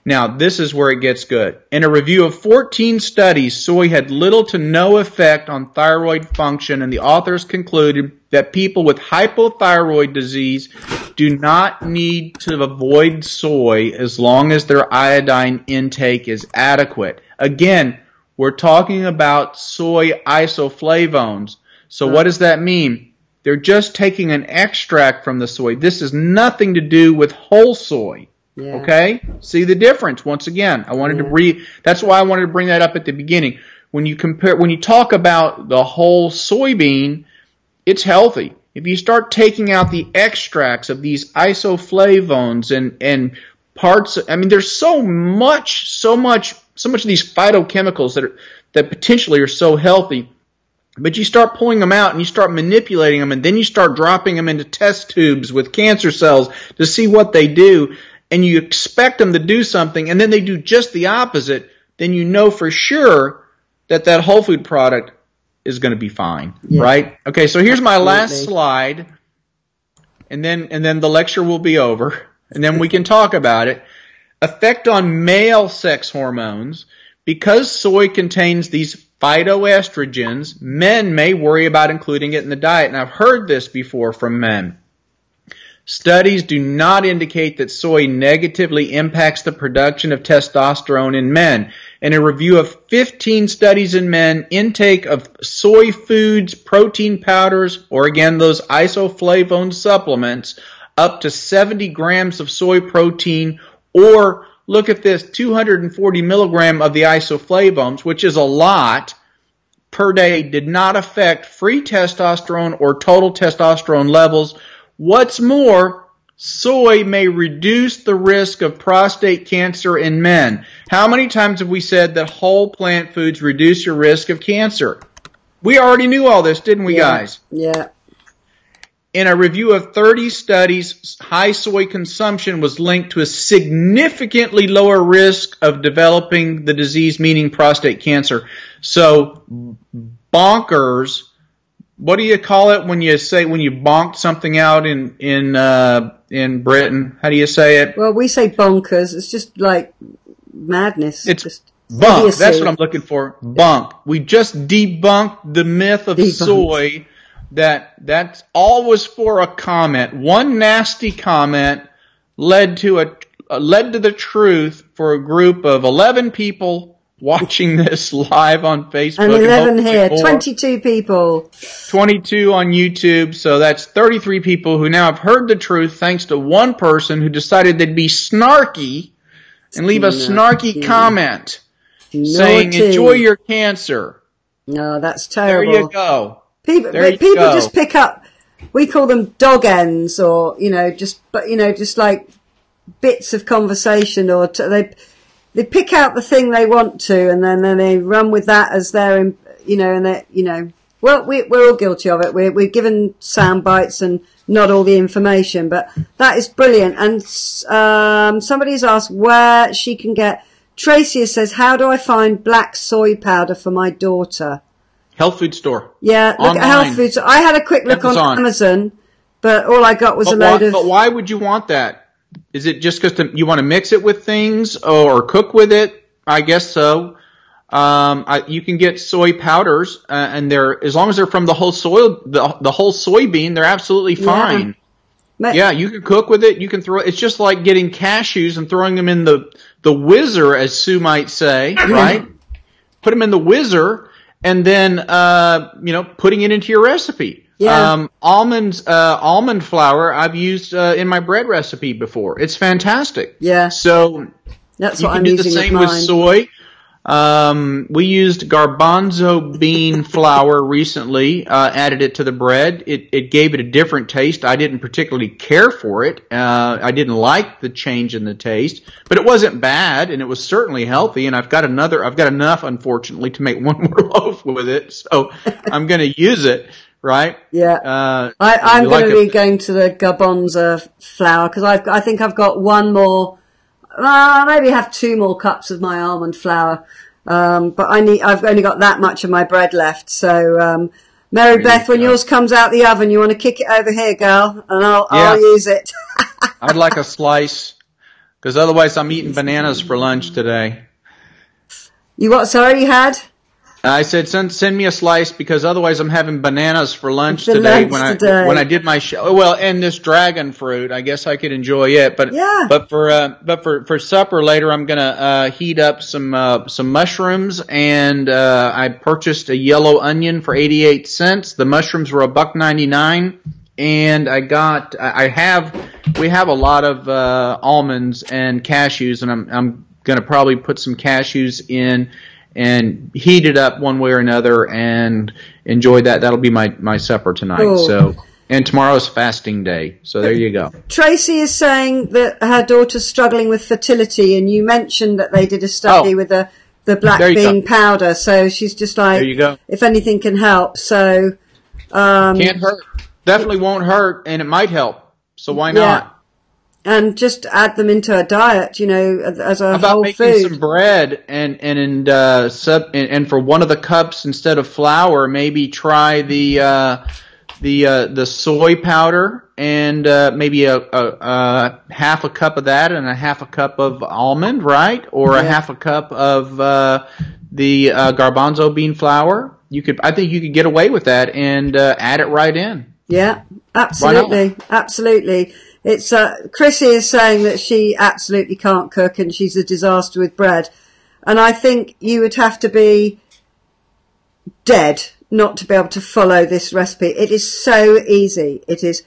Now, this is where it gets good. In a review of 14 studies, soy had little to no effect on thyroid function, and the authors concluded that people with hypothyroid disease do not need to avoid soy as long as their iodine intake is adequate. Again, we're talking about soy isoflavones. So what does that mean? They're just taking an extract from the soy. This has nothing to do with whole soy. Yeah. Okay? See the difference once again. That's why I wanted to bring that up at the beginning. When you talk about the whole soybean, it's healthy. If you start taking out the extracts of these isoflavones and parts, there's so much of these phytochemicals that potentially are so healthy. But you start pulling them out and you start manipulating them, and then you start dropping them into test tubes with cancer cells to see what they do, and you expect them to do something, and then they do just the opposite, then you know for sure that whole food product is going to be fine, right? Okay, so here's my last slide, and then the lecture will be over, and then we can talk about it. Effect on male sex hormones. Because soy contains these phytoestrogens, men may worry about including it in the diet, and I've heard this before from men. Studies do not indicate that soy negatively impacts the production of testosterone in men. In a review of 15 studies in men, intake of soy foods, protein powders, or again those isoflavone supplements, up to 70 grams of soy protein, or look at this, 240 milligram of the isoflavones, which is a lot, per day, did not affect free testosterone or total testosterone levels. What's more, soy may reduce the risk of prostate cancer in men. How many times have we said that whole plant foods reduce your risk of cancer? We already knew all this, didn't we, guys? Yeah. In a review of 30 studies, high soy consumption was linked to a significantly lower risk of developing the disease, meaning prostate cancer. So, bonkers what do you call it when you bonk something out in Britain? How do you say it? Well, we say bonkers. It's just like madness. It's just bunk. idiocy. That's what I'm looking for. Bunk. We just debunked the myth of soy. That's all was for a comment. One nasty comment led to the truth for a group of 11 people watching this live on Facebook. And 11 here, 22 people. 22 on YouTube, so that's 33 people who now have heard the truth thanks to one person who decided they'd be snarky and leave a snarky comment saying, enjoy your cancer. No, that's terrible. There you go. People just pick up, we call them dog ends, or, just like bits of conversation, or they pick out the thing they want to, and then they run with that as their, well, we're all guilty of it. We're given sound bites and not all the information, but that is brilliant. And somebody's asked where she can get. Tracy says, how do I find black soy powder for my daughter? Health food store. Yeah, look online. at health food store. I had a quick look on Amazon, but all I got was a load of. But why would you want that? Is it just because you want to mix it with things or cook with it? I guess so. You can get soy powders, and they're, as long as they're from the whole the whole soybean, they're absolutely fine. Yeah, you can cook with it. You can throw. It's just like getting cashews and throwing them in the whizzer, as Sue might say, right? Put them in the whizzer, and then putting it into your recipe. Yeah. Almond flour I've used in my bread recipe before. It's fantastic. Yeah. So that's you what can I'm do using the same with with soy. We used garbanzo bean flour recently, added it to the bread. It gave it a different taste. I didn't particularly care for it. I didn't like the change in the taste, but it wasn't bad, and it was certainly healthy, and I've got enough, unfortunately, to make one more loaf with it, so I'm going to use it. Right? Yeah. I'm going to be going to the garbanzo flour, because I think I've got one more, maybe have 2 more cups of my almond flour. But I've only got that much of my bread left. So, Mary Beth, when yours comes out the oven, you want to kick it over here, girl, and I'll use it. I'd like a slice, because otherwise I'm eating bananas for lunch today. You what? Sorry, you had? I said, send me a slice, because otherwise I'm having bananas for lunch today. When I did my show. Well, and this dragon fruit, I guess I could enjoy it. But yeah. But for supper later, I'm gonna heat up some mushrooms, and I purchased a yellow onion for 88 cents. The mushrooms were $1.99, and we have a lot of almonds and cashews, and I'm gonna probably put some cashews in and heat it up one way or another and enjoy that. That'll be my supper tonight. Cool. So, and tomorrow's fasting day. So there you go. Tracy is saying that her daughter's struggling with fertility, and you mentioned that they did a study with the black bean powder. So she's just like, there you go. If anything can help. So can't hurt. Definitely won't hurt, and it might help. So why not? And just add them into a diet, as a about whole making food. Some bread and for one of the cups instead of flour, maybe try the soy powder and maybe a half a cup of that and a half a cup of almond, right? Or a half a cup of the garbanzo bean flour. I think you could get away with that and add it right in. Yeah, absolutely, absolutely. It's Chrissy is saying that she absolutely can't cook and she's a disaster with bread. And I think you would have to be dead not to be able to follow this recipe. It is so easy. It is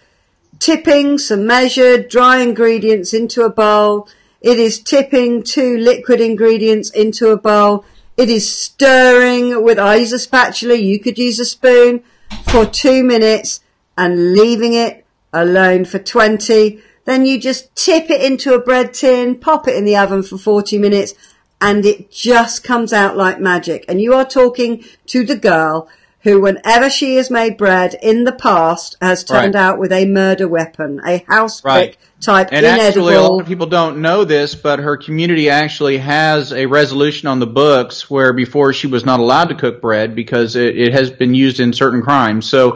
tipping some measured dry ingredients into a bowl. It is tipping 2 liquid ingredients into a bowl. It is stirring with, I use a spatula, you could use a spoon, for 2 minutes and leaving it alone for 20. Then you just tip it into a bread tin, pop it in the oven for 40 minutes, and it just comes out like magic. And you are talking to the girl who, whenever she has made bread in the past, has turned out with a murder weapon, a house pick type and inedible. Actually, a lot of people don't know this, but her community actually has a resolution on the books where before she was not allowed to cook bread because it has been used in certain crimes. So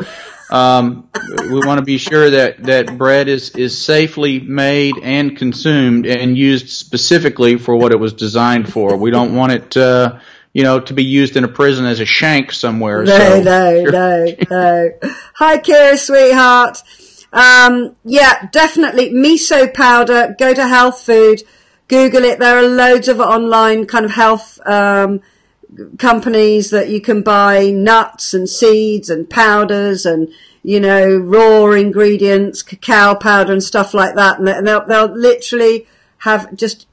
we want to be sure that bread is safely made and consumed and used specifically for what it was designed for. We don't want it to be used in a prison as a shank somewhere. No. Hi, Kira, sweetheart. Yeah, definitely. Miso powder, go to health food, Google it. There are loads of online kind of health, companies that you can buy nuts and seeds and powders and, raw ingredients, cacao powder and stuff like that. And they'll literally have just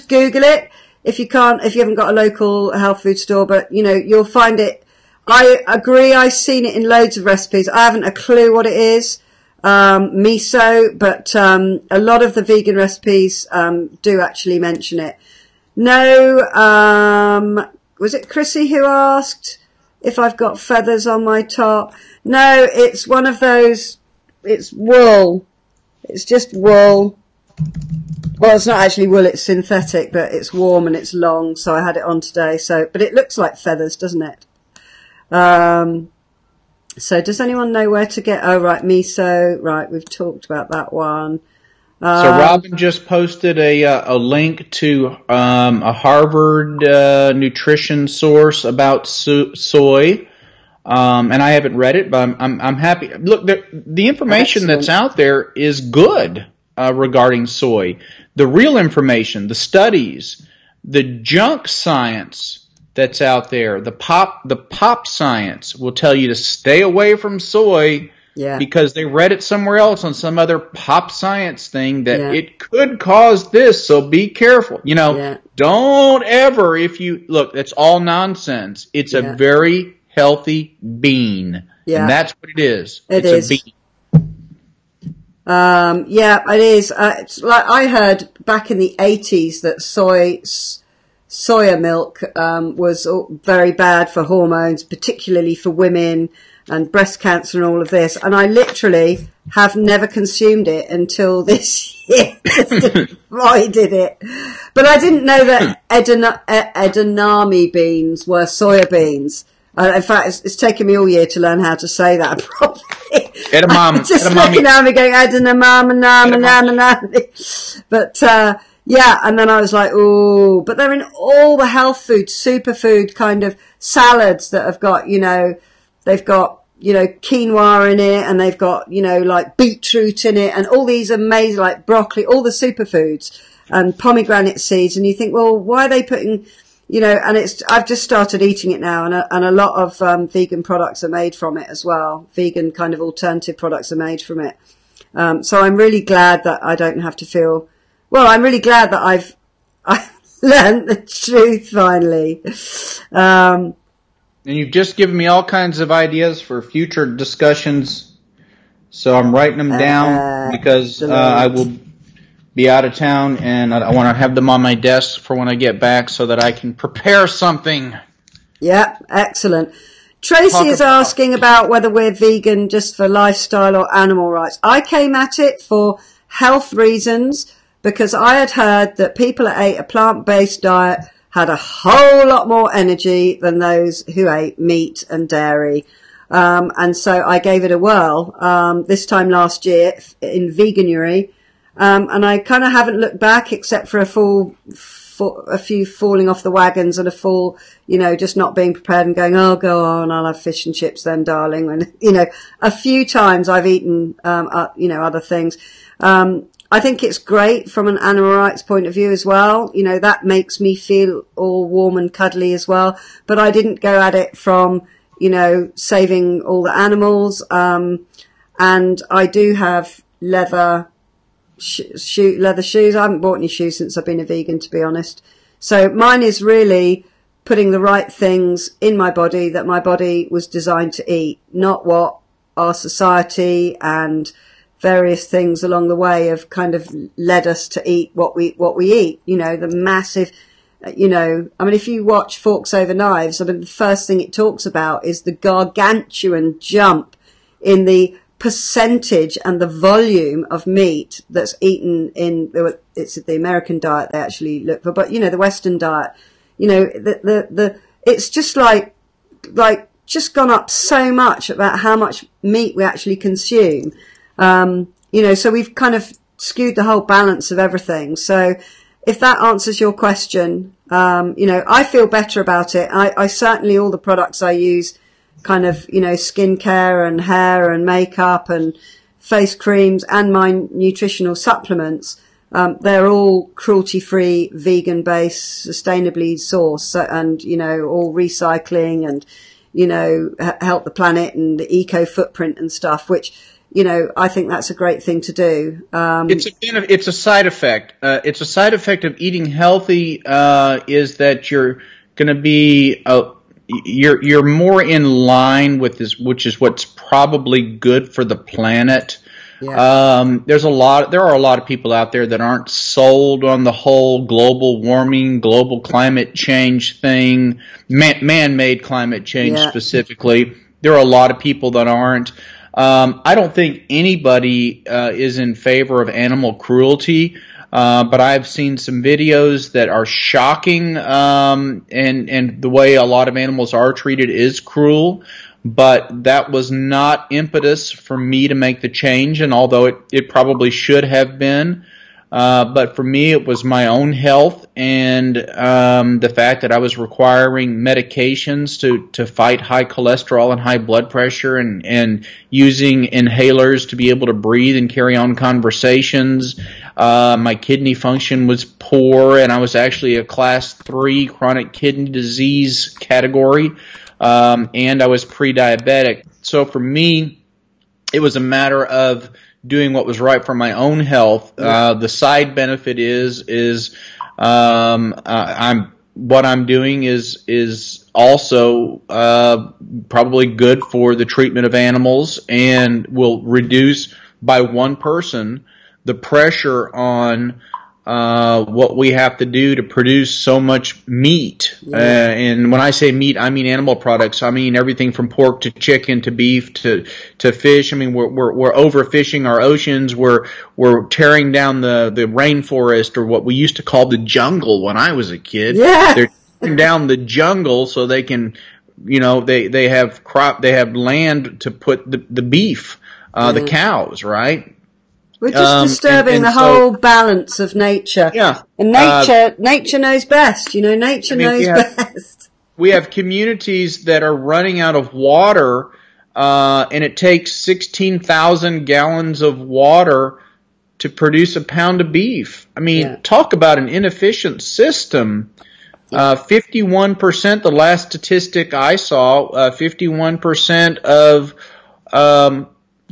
Google it. If you haven't got a local health food store, but you'll find it. I agree. I've seen it in loads of recipes. I haven't a clue what it is. Miso, but, a lot of the vegan recipes, do actually mention it. No, was it Chrissy who asked if I've got feathers on my top? No, it's one of those, it's wool. It's just wool. Well, it's not actually wool, it's synthetic, but it's warm and it's long, so I had it on today. But it looks like feathers, doesn't it? So does anyone know where to get, miso, right, we've talked about that one. So Robin just posted a link to a Harvard nutrition source about soy, and I haven't read it, but I'm happy. Look, the information that's out there is good regarding soy. The real information, the studies, the junk science that's out there, the pop science will tell you to stay away from soy. Yeah. Because they read it somewhere else on some other pop science thing that it could cause this, so be careful. Don't ever, look, that's all nonsense. It's a very healthy bean. Yeah. And that's what it is. It's a bean. It is. It's like I heard back in the 80s that soya milk, was very bad for hormones, particularly for women, and breast cancer and all of this. And I literally have never consumed it until this year. I did it. But I didn't know that edamame beans were soya beans. In fact, it's taken me all year to learn how to say that properly. Edamame. Just looking at me going, edamame. But, and then I was like, ooh, but they're in all the health food, superfood kind of salads that have got, they've got, quinoa in it, and they've got, like beetroot in it, and all these amazing, like broccoli, all the superfoods, and pomegranate seeds, and you think, well, why are they putting, and I've just started eating it now, and a lot of, vegan products are made from it as well. Vegan kind of alternative products are made from it. So I'm really glad that I don't have to feel, I'm really glad that I've learned the truth finally. And you've just given me all kinds of ideas for future discussions, so I'm writing them down because I will be out of town, and I want to have them on my desk for when I get back so that I can prepare something. Yeah, excellent. Tracy is asking about whether we're vegan just for lifestyle or animal rights. I came at it for health reasons because I had heard that people that ate a plant-based diet had a whole lot more energy than those who ate meat and dairy. And so I gave it a whirl, this time last year in Veganuary. And I kind of haven't looked back except for a few falling off the wagons and a full, just not being prepared and going, oh, go on, I'll have fish and chips then, darling. And, a few times I've eaten, other things. I think it's great from an animal rights point of view as well. That makes me feel all warm and cuddly as well. But I didn't go at it from, saving all the animals. And I do have leather shoes. I haven't bought any shoes since I've been a vegan, to be honest. So mine is really putting the right things in my body that my body was designed to eat, not what our society and various things along the way have kind of led us to eat what we eat. The massive You know, I mean, if you watch Forks Over Knives, I mean, the first thing it talks about is the gargantuan jump in the percentage and the volume of meat that's eaten in it's the American diet they actually look for, but you know, the Western diet, you know, it's just like just gone up so much about how much meat we actually consume. You know, so we've kind of skewed the whole balance of everything. So if that answers your question, you know, I feel better about it. I certainly, all the products I use, kind of, you know, skincare and hair and makeup and face creams and my nutritional supplements, they're all cruelty-free, vegan-based, sustainably sourced, and, you know, all recycling and, you know, help the planet and the eco footprint and stuff, which, you know, I think that's a great thing to do. It's a side effect. It's a side effect of eating healthy, is that you're going to be, you're more in line with this, which is what's probably good for the planet. Yeah. There are a lot of people out there that aren't sold on the whole global warming, global climate change thing, man-made climate change specifically. There are a lot of people that aren't. I don't think anybody is in favor of animal cruelty, but I've seen some videos that are shocking, and the way a lot of animals are treated is cruel. But that was not impetus for me to make the change, and although it probably should have been, but for me it was my own health and the fact that I was requiring medications to fight high cholesterol and high blood pressure, and using inhalers to be able to breathe and carry on conversations. My kidney function was poor, and I was actually a class 3 chronic kidney disease category. And I was pre-diabetic. So for me, it was a matter of doing what was right for my own health. The side benefit is what I'm doing is also probably good for the treatment of animals, and will reduce by one person the pressure on what we have to do to produce so much meat. And when I say meat, I mean animal products. I mean everything from pork to chicken to beef to fish. I mean we're overfishing our oceans. We're tearing down the rainforest, or what we used to call the jungle when I was a kid. Yeah. They're tearing down the jungle so they can, you know, they have land to put the beef, the cows, right? We're just disturbing the whole balance of nature. Yeah. And nature knows best. You know, nature knows best. We have communities that are running out of water, and it takes 16,000 gallons of water to produce a pound of beef. I mean, talk about an inefficient system. 51%, the last statistic I saw, 51% of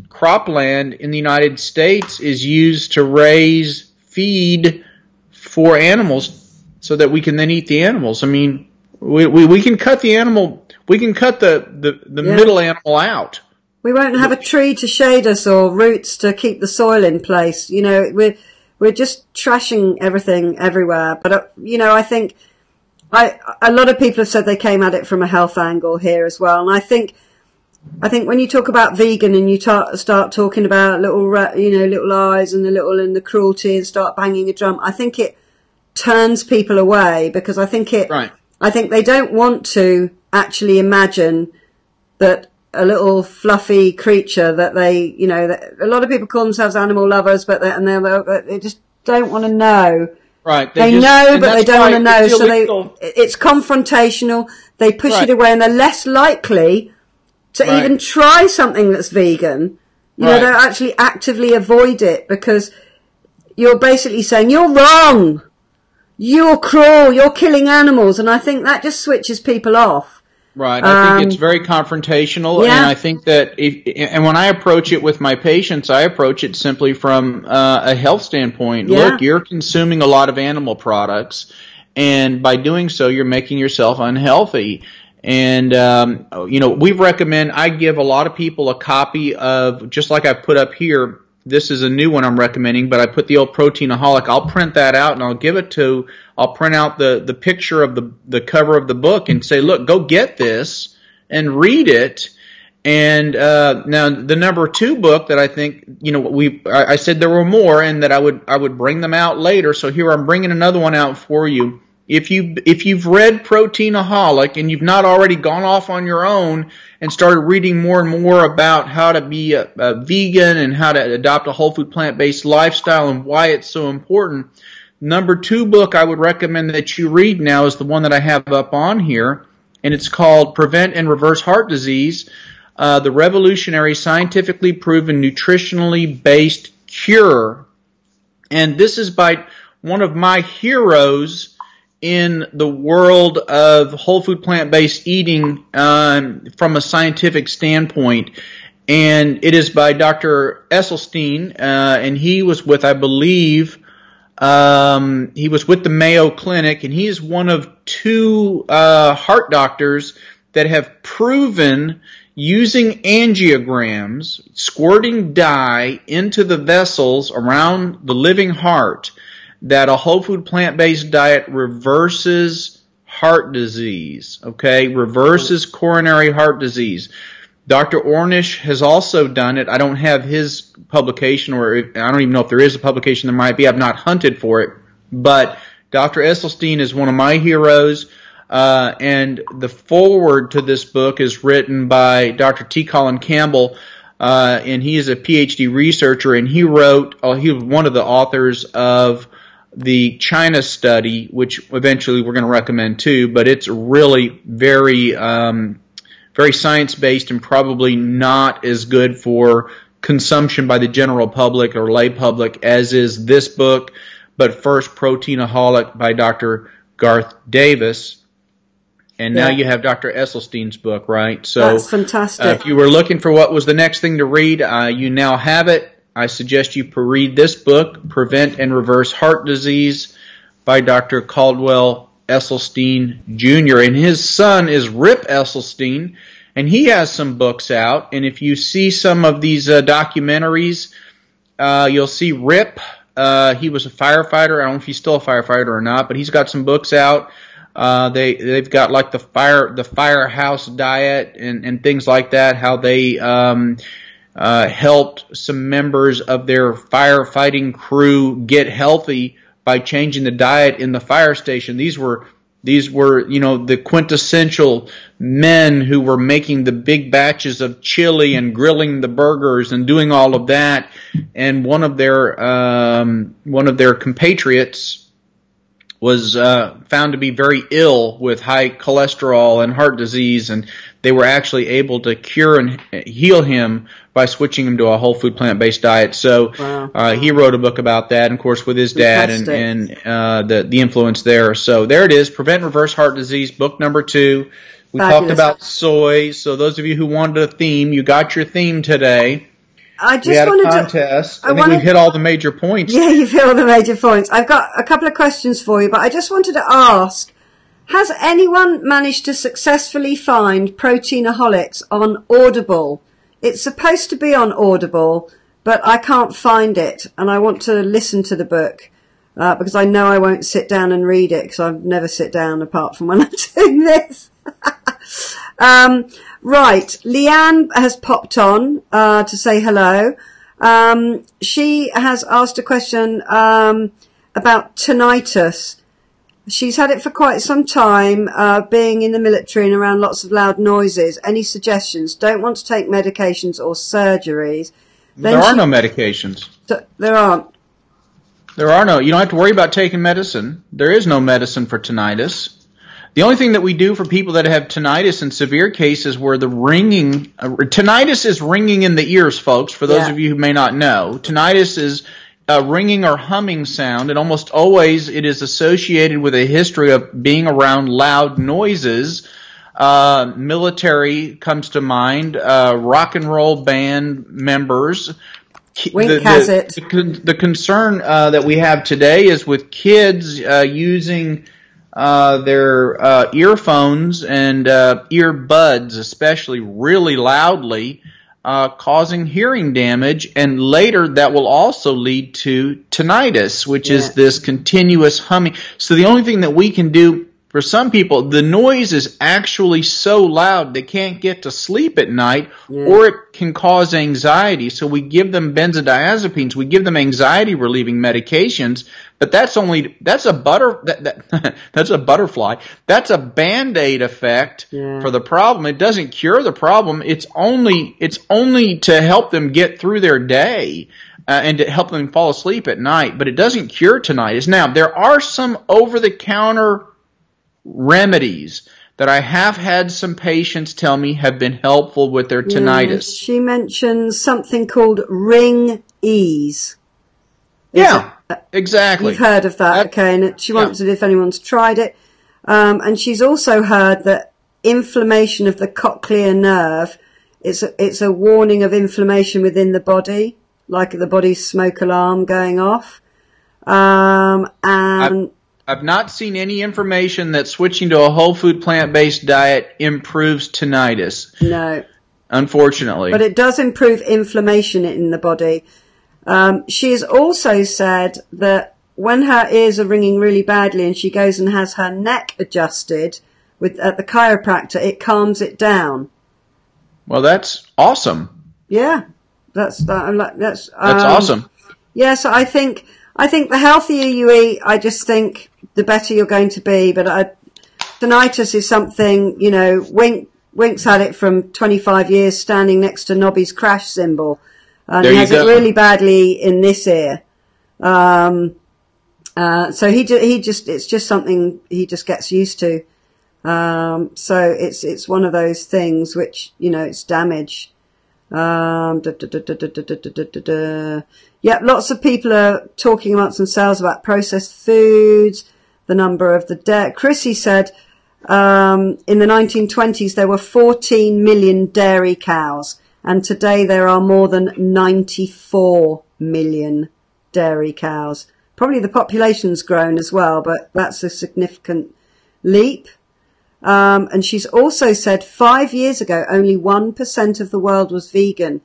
cropland in the United States is used to raise feed for animals so that we can then eat the animals. I mean, we can cut the animal, we can cut the middle animal out. We won't have a tree to shade us or roots to keep the soil in place. You know, we're just trashing everything everywhere. But, you know, I think a lot of people have said they came at it from a health angle here as well. And I think when you talk about vegan and you start talking about little eyes and the cruelty and start banging a drum, I think it turns people away, because I think they don't want to actually imagine that a little fluffy creature that they, you know, that a lot of people call themselves animal lovers, but they just don't want to know. Right. They know, but they don't want to know. So it's confrontational. They push it away, and they're less likely to even try something that's vegan. You know, they'll actually actively avoid it, because you're basically saying, you're wrong, you're cruel, you're killing animals. And I think that just switches people off. Right. I think it's very confrontational. And I think that and when I approach it with my patients, I approach it simply from a health standpoint. Look, you're consuming a lot of animal products, and by doing so, you're making yourself unhealthy. And, you know, I give a lot of people a copy of, just like I put up here, this is a new one I'm recommending, but I put the old Proteinaholic. I'll print that out and I'll print out the picture of the cover of the book and say, look, go get this and read it. And now the number 2 book that I think, I said there were more and that I would bring them out later. So here I'm bringing another one out for you. If you've read Proteinaholic and you've not already gone off on your own and started reading more and more about how to be a vegan and how to adopt a whole food plant-based lifestyle and why it's so important, number 2 book I would recommend that you read now is the one that I have up on here, and it's called Prevent and Reverse Heart Disease, the Revolutionary Scientifically Proven Nutritionally Based Cure. And this is by one of my heroes in the world of whole food plant-based eating from a scientific standpoint. And it is by Dr. Esselstyn, and he was with, I believe, he was with the Mayo Clinic, and he is one of 2 heart doctors that have proven using angiograms, squirting dye into the vessels around the living heart, that a whole food plant-based diet reverses heart disease, okay? Reverses coronary heart disease. Dr. Ornish has also done it. I don't have his publication, or I don't even know if there is a publication. There might be. I've not hunted for it. But Dr. Esselstyn is one of my heroes, and the foreword to this book is written by Dr. T. Colin Campbell, and he is a PhD researcher, and he was one of the authors of the China study, which eventually we're going to recommend too, but it's really very science-based and probably not as good for consumption by the general public or lay public as is this book. But first, Proteinaholic by Dr. Garth Davis. And now you have Dr. Esselstyn's book, right? So that's fantastic. If you were looking for what was the next thing to read, you now have it. I suggest you read this book, Prevent and Reverse Heart Disease by Dr. Caldwell Esselstyn Jr. And his son is Rip Esselstyn, and he has some books out. And if you see some of these documentaries, you'll see Rip. He was a firefighter. I don't know if he's still a firefighter or not, but he's got some books out. They've got like the firehouse diet and things like that, how they helped some members of their firefighting crew get healthy by changing the diet in the fire station. These were the quintessential men who were making the big batches of chili and grilling the burgers and doing all of that. And one of their compatriots was found to be very ill with high cholesterol and heart disease, and they were actually able to cure and heal him by switching him to a whole food plant-based diet. So he wrote a book about that, and of course with his dad and the influence there. So there it is, Prevent and Reverse Heart Disease, book number 2. We talked about soy, so those of you who wanted a theme, you got your theme today. We had a contest. I think we've hit all the major points. Yeah, you've hit all the major points. I've got a couple of questions for you, but I just wanted to ask, has anyone managed to successfully find Proteinaholics on Audible? It's supposed to be on Audible, but I can't find it, and I want to listen to the book because I know I won't sit down and read it because I never sit down apart from when I'm doing this. Right, Leanne has popped on to say hello. She has asked a question about tinnitus. She's had it for quite some time, being in the military and around lots of loud noises. Any suggestions? Don't want to take medications or surgeries. There are no medications. There aren't. There are no. You don't have to worry about taking medicine. There is no medicine for tinnitus. The only thing that we do for people that have tinnitus in severe cases where the ringing, tinnitus is ringing in the ears, folks, for those of you who may not know. Tinnitus is a ringing or humming sound, and almost always it is associated with a history of being around loud noises. Military comes to mind, rock and roll band members. Wink has it. The concern that we have today is with kids using their earphones and earbuds, especially really loudly. causing hearing damage, and later that will also lead to tinnitus, which is this continuous humming. So the only thing that we can do for some people, the noise is actually so loud they can't get to sleep at night, or it can cause anxiety. So we give them benzodiazepines, we give them anxiety relieving medications, but that's a butterfly. That's a Band-Aid effect for the problem. It doesn't cure the problem. It's only to help them get through their day. And to help them fall asleep at night, but it doesn't cure tinnitus. Now, there are some over-the-counter remedies that I have had some patients tell me have been helpful with their tinnitus. She mentions something called Ring Ease. Exactly. You've heard of that, okay, and she wondered if anyone's tried it. And she's also heard that inflammation of the cochlear nerve, it's a warning of inflammation within the body, like the body's smoke alarm going off. I've not seen any information that switching to a whole food plant-based diet improves tinnitus. No. Unfortunately. But it does improve inflammation in the body. She has also said that when her ears are ringing really badly and she goes and has her neck adjusted at the chiropractor, it calms it down. Well, that's awesome. Yeah. That's awesome. Yeah, so I think the healthier you eat, I just think the better you're going to be. But tinnitus is something, Wink's had it from 25 years standing next to Nobby's crash cymbal. And he has it really badly in this ear. So it's just something he just gets used to. So it's one of those things which, it's damage. Lots of people are talking amongst themselves about processed foods, the number of the dead. Chrissy said, in the 1920s there were 14 million dairy cows, and today there are more than 94 million dairy cows. Probably the population's grown as well, but that's a significant leap. And she's also said 5 years ago, only 1% of the world was vegan.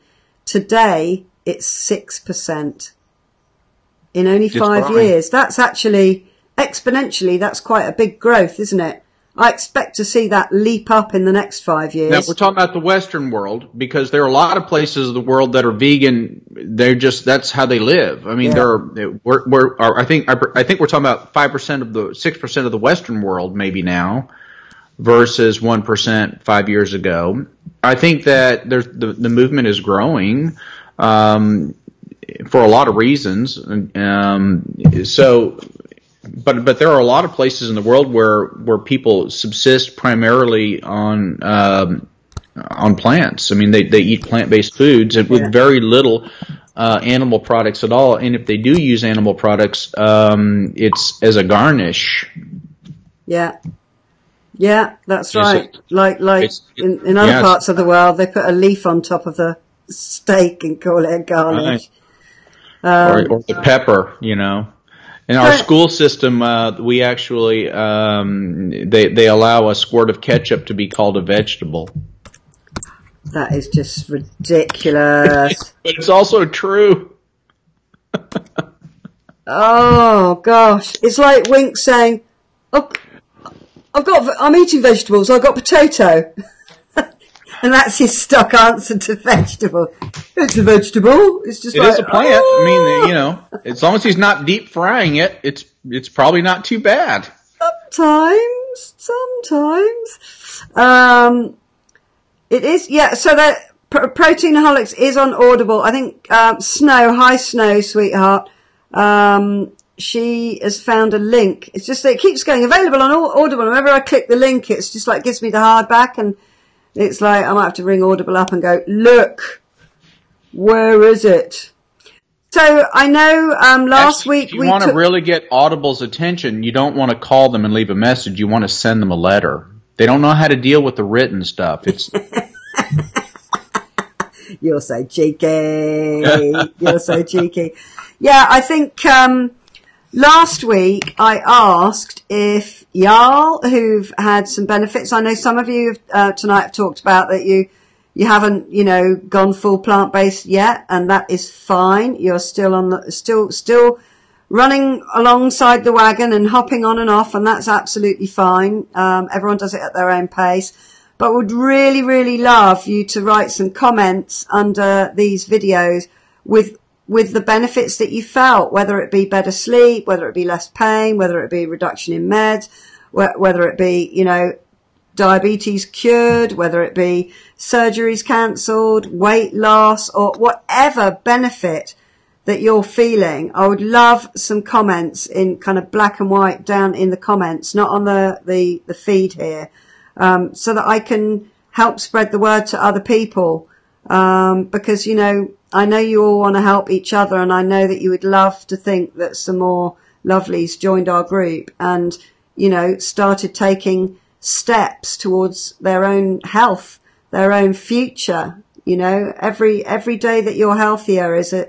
Today, it's 6%. In only 5 years. That's actually, exponentially, that's quite a big growth, isn't it? I expect to see that leap up in the next 5 years. Now, we're talking about the Western world, because there are a lot of places of the world that are vegan. That's how they live. I mean, I think we're talking about 6% of the Western world maybe now, versus 1% 5 years ago. I think that the movement is growing for a lot of reasons. But there are a lot of places in the world where people subsist primarily on plants. I mean, they eat plant-based foods with very little animal products at all. And if they do use animal products, it's as a garnish. Yeah. Yeah, that's right. Like in other parts of the world, they put a leaf on top of the steak and call it a garnish. Right. Or the pepper, In our school system, we actually they allow a squirt of ketchup to be called a vegetable. That is just ridiculous. But it's also true. Oh gosh, it's like Wink saying, I'm eating vegetables, I've got potato. And that's his stock answer to vegetable. It's a vegetable. It's just it is a plant. I mean, as long as he's not deep frying it, it's probably not too bad. Sometimes. It is, so that Proteinaholics is on Audible. I think, Hi Snow, sweetheart. She has found a link. It's just that it keeps going available on Audible. Whenever I click the link, it's just like gives me the hardback, and it's like I might have to ring Audible up and go, look, where is it? So I know last week you want to really get Audible's attention, you don't want to call them and leave a message. You want to send them a letter. They don't know how to deal with the written stuff. It's You're so cheeky. You're so cheeky. Yeah, I think last week I asked if y'all who've had some benefits, I know some of you tonight have talked about that you you haven't, gone full plant-based yet, and that is fine. You're still still running alongside the wagon and hopping on and off, and that's absolutely fine. Everyone does it at their own pace. But would really, really love you to write some comments under these videos with the benefits that you felt, whether it be better sleep, whether it be less pain, whether it be reduction in meds, whether it be, diabetes cured, whether it be surgeries cancelled, weight loss, or whatever benefit that you're feeling. I would love some comments in kind of black and white down in the comments, not on the feed here, so that I can help spread the word to other people. Because, I know you all want to help each other, and I know that you would love to think that some more lovelies joined our group and, started taking steps towards their own health, their own future. Every day that you're healthier is a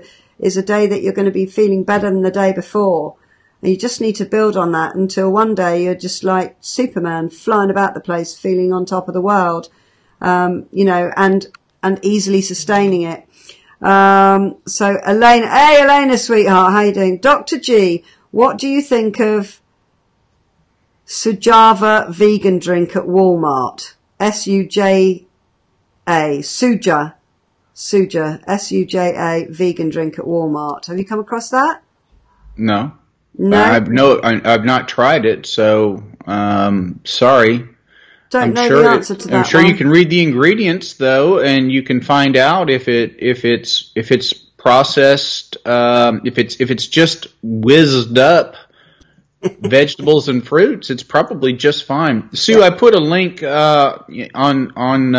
day that you're going to be feeling better than the day before. And you just need to build on that until one day you're just like Superman, flying about the place, feeling on top of the world, and easily sustaining it. So Elena, hey Elena, sweetheart, how you doing? Dr. G, what do you think of Sujava vegan drink at Walmart? Suja, Suja, vegan drink at Walmart. Have you come across that? No. No? I've not tried it, so sorry. Don't know the answer to that. I'm sure one. you can read the ingredients though, and you can find out if it's processed, if it's just whizzed up vegetables and fruits. It's probably just fine. Sue, I put a link on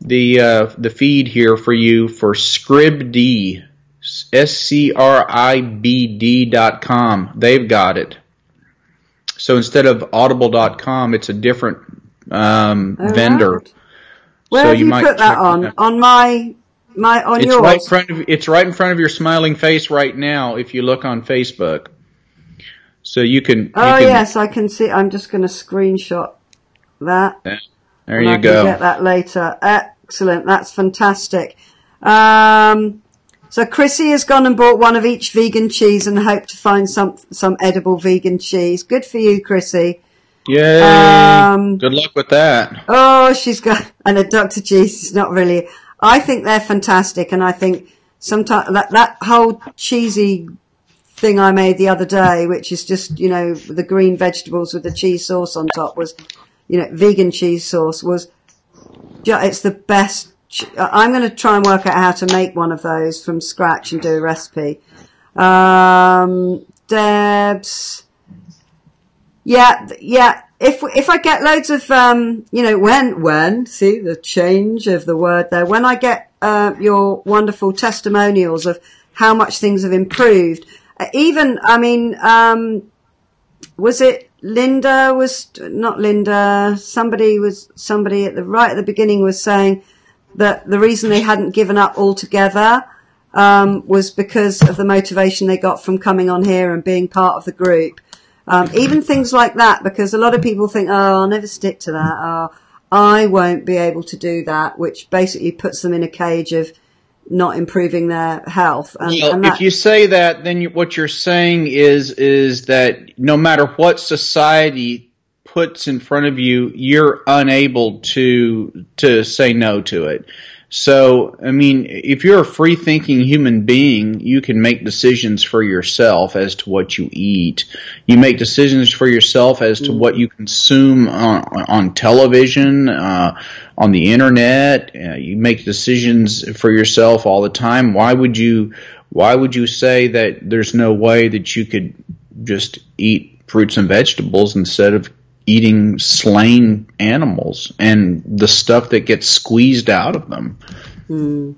the feed here for you for Scribd, SCRIBD.com. They've got it. So instead of audible.com, it's a different vendor. Right. Where so have you might put that on? On on it's yours? It's right in front of your smiling face right now if you look on Facebook. So you can... yes, I can see. I'm just going to screenshot that. There you go. I can get that later. Excellent. That's fantastic. So Chrissy has gone and bought one of each vegan cheese and hoped to find some edible vegan cheese. Good for you, Chrissy. Yay. Good luck with that. Oh, she's got... And a Dr. G's is not really... I think they're fantastic, and I think sometimes that whole cheesy thing I made the other day, which is just, the green vegetables with the cheese sauce on top, was, vegan cheese sauce, was... It's the best... I'm going to try and work out how to make one of those from scratch and do a recipe. Debs. Yeah. If I get loads of, see the change of the word there, when I get, your wonderful testimonials of how much things have improved, was it Linda? Somebody right at the beginning was saying that the reason they hadn't given up altogether was because of the motivation they got from coming on here and being part of the group. Even things like that, because a lot of people think, I'll never stick to that. Oh, I won't be able to do that, which basically puts them in a cage of not improving their health. If you say that, then what you're saying is that no matter what society puts in front of you, you're unable to say no to it. So, if you're a free-thinking human being, you can make decisions for yourself as to what you eat. You make decisions for yourself as to what you consume on television, on the internet. You make decisions for yourself all the time. Why would you say that there's no way that you could just eat fruits and vegetables instead of eating slain animals and the stuff that gets squeezed out of them? It's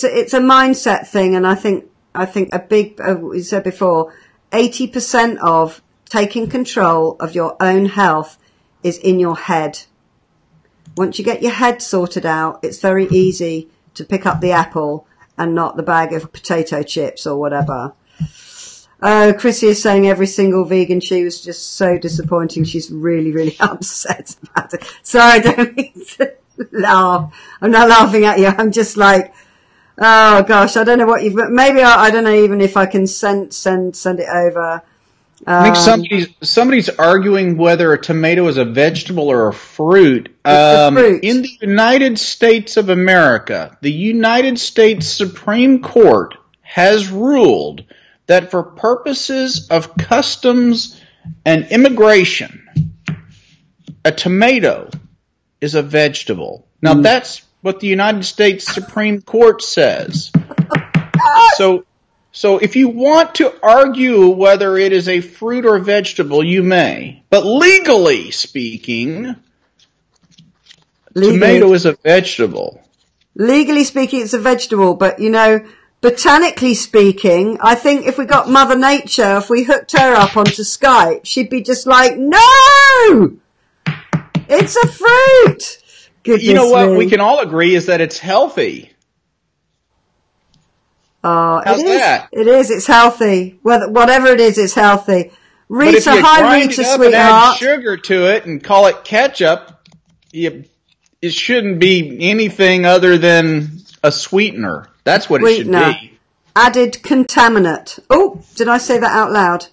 it's a mindset thing, and I think a big, we said before, 80% of taking control of your own health is in your head. Once you get your head sorted out, it's very easy to pick up the apple and not the bag of potato chips or whatever. Oh, Chrissy is saying every single vegan she was just so disappointing. She's really, really upset about it. Sorry, I don't mean to laugh. I'm not laughing at you. I'm just like, oh gosh, I don't know what maybe I don't know even if I can send it over. I think somebody's arguing whether a tomato is a vegetable or a fruit. It's a fruit. In the United States of America, the United States Supreme Court has ruled that for purposes of customs and immigration, a tomato is a vegetable. Now, that's what the United States Supreme Court says. So if you want to argue whether it is a fruit or vegetable, you may. But legally speaking, tomato is a vegetable. Legally speaking, it's a vegetable, but botanically speaking, I think if we got Mother Nature, if we hooked her up onto Skype, she'd be just like, no! It's a fruit! Goodness you know what me. we can all agree is that it's healthy. How's that? It is. It's healthy. Whatever it is, it's healthy. Rita, but if you hi grind Rita, it up sweetheart. and add sugar to it and call it ketchup, it shouldn't be anything other than a sweetener. That's what it should be. Added contaminant. Oh, did I say that out loud?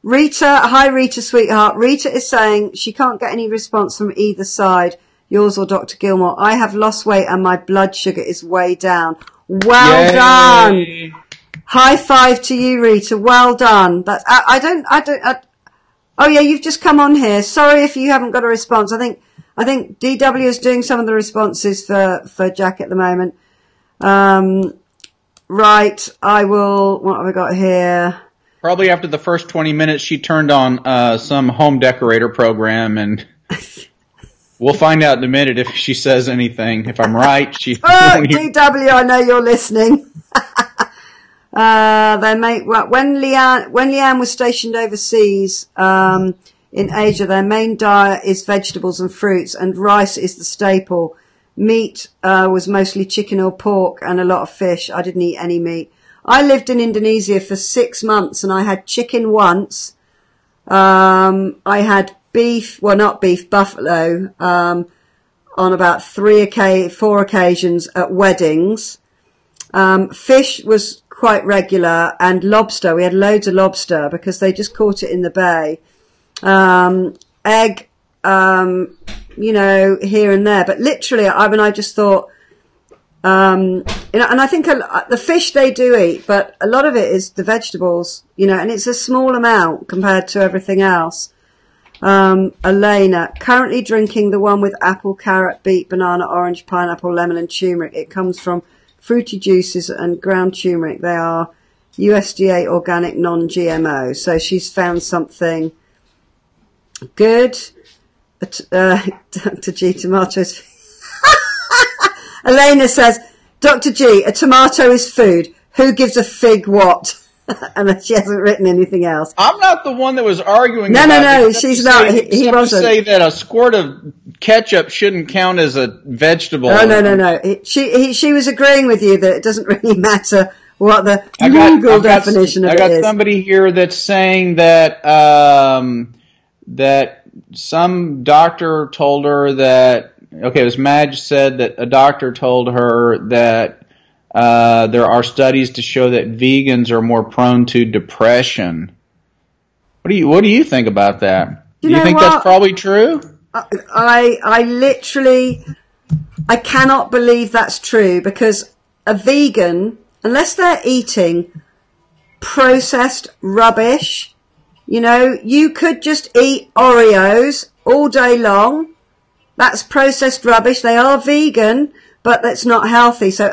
Rita, hi Rita, sweetheart. Rita is saying she can't get any response from either side, yours or Dr. Gilmore. I have lost weight and my blood sugar is way down. Well done. High five to you, Rita. Well done. That's, oh yeah, you've just come on here. Sorry if you haven't got a response. I think DW is doing some of the responses for Jack at the moment. Right. I will, what have I got here? Probably after the first 20 minutes, she turned on, some home decorator program and we'll find out in a minute if she says anything. If I'm right, DW, I know you're listening. When Leanne was stationed overseas, in Asia, their main diet is vegetables and fruits, and rice is the staple. Meat, was mostly chicken or pork and a lot of fish. I didn't eat any meat. I lived in Indonesia for 6 months and I had chicken once. I had beef, well not beef, buffalo, on about 4 occasions at weddings. Fish was quite regular, and lobster, we had loads of lobster because they just caught it in the bay. Egg, here and there, but literally, I just thought, and I think the fish they do eat, but a lot of it is the vegetables, and it's a small amount compared to everything else. Elena, currently drinking the one with apple, carrot, beet, banana, orange, pineapple, lemon and turmeric. It comes from fruity juices and ground turmeric. They are USDA organic, non-GMO. So she's found something good. Dr. G, tomatoes. Elena says, Dr. G, a tomato is food. Who gives a fig what? And she hasn't written anything else. I'm not the one that was arguing. No, she's not. He wasn't. Say that a squirt of ketchup shouldn't count as a vegetable. No. She was agreeing with you that it doesn't really matter what the legal definition of it is. I got somebody here that's saying that that some doctor told her that. Okay, it was Madge said that a doctor told her that there are studies to show that vegans are more prone to depression. What do you think about that? Do you think that's probably true? I literally cannot believe that's true, because a vegan, unless they're eating processed rubbish, you could just eat Oreos all day long. That's processed rubbish. They are vegan, but that's not healthy. So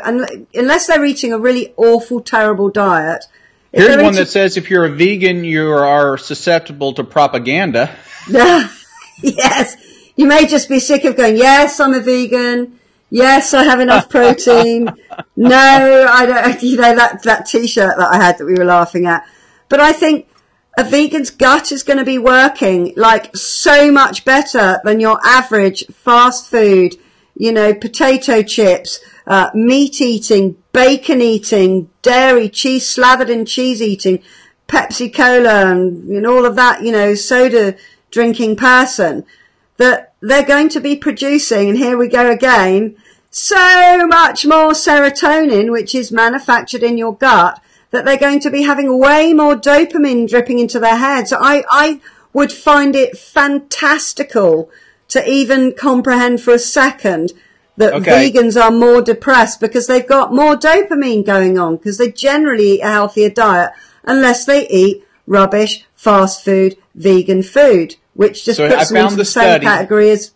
unless they're eating a really awful, terrible diet. Here's one that says if you're a vegan, you are susceptible to propaganda. Yes. You may just be sick of going, yes, I'm a vegan. Yes, I have enough protein. No, I don't, that t-shirt that I had that we were laughing at. But I think a vegan's gut is going to be working like so much better than your average fast food, potato chips, meat eating, bacon eating, dairy, cheese, slathered in cheese eating, Pepsi Cola and all of that, soda drinking person, that they're going to be producing, and here we go again, so much more serotonin, which is manufactured in your gut, that they're going to be having way more dopamine dripping into their head. So I would find it fantastical to even comprehend for a second that vegans are more depressed because they've got more dopamine going on, because they generally eat a healthier diet unless they eat rubbish, fast food, vegan food, which just puts them into the same category as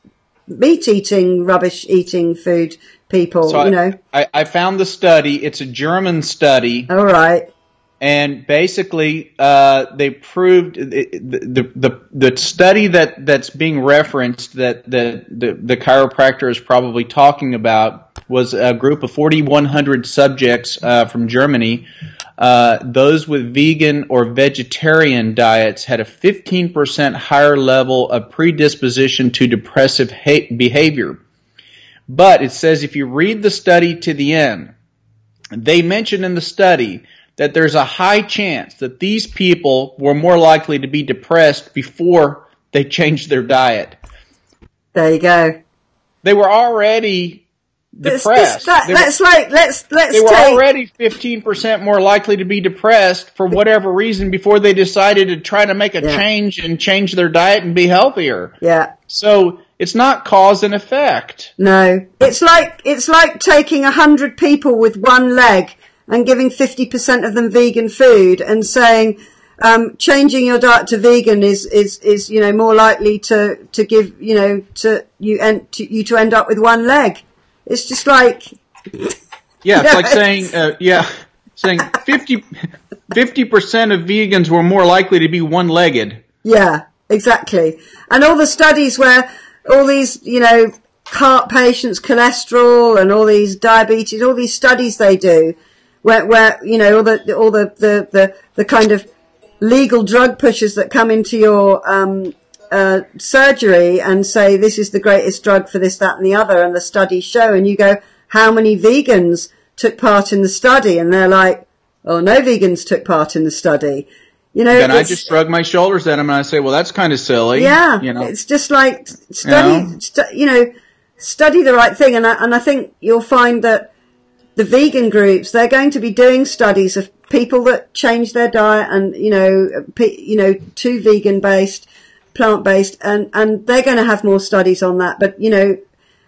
meat-eating, rubbish-eating food people, So I found the study. It's a German study. All right. And basically, they proved the study that's being referenced that the chiropractor is probably talking about was a group of 4,100 subjects from Germany. Those with vegan or vegetarian diets had a 15% higher level of predisposition to depressive behavior. But it says if you read the study to the end, they mention in the study that there's a high chance that these people were more likely to be depressed before they changed their diet. There you go. They were already depressed. They were already 15% more likely to be depressed for whatever reason before they decided to try to make a change and change their diet and be healthier. Yeah. So it's not cause and effect. No. It's like taking 100 people with one leg and giving 50% of them vegan food and saying, changing your diet to vegan is more likely to give, to you to end up with one leg. It's just like, it's like saying 50% of vegans were more likely to be one-legged. Yeah, exactly. And all the studies where all these, heart patients, cholesterol, and all these diabetes, all these studies they do, where all the kind of legal drug pushers that come into your surgery and say this is the greatest drug for this, that, and the other, and the studies show, and you go, how many vegans took part in the study? And they're like, oh, no vegans took part in the study. Then I just shrug my shoulders at them and I say, well, that's kind of silly. Yeah, it's just like study the right thing, and I think you'll find that the vegan groups, they're going to be doing studies of people that change their diet and to vegan based, plant based, and they're going to have more studies on that. But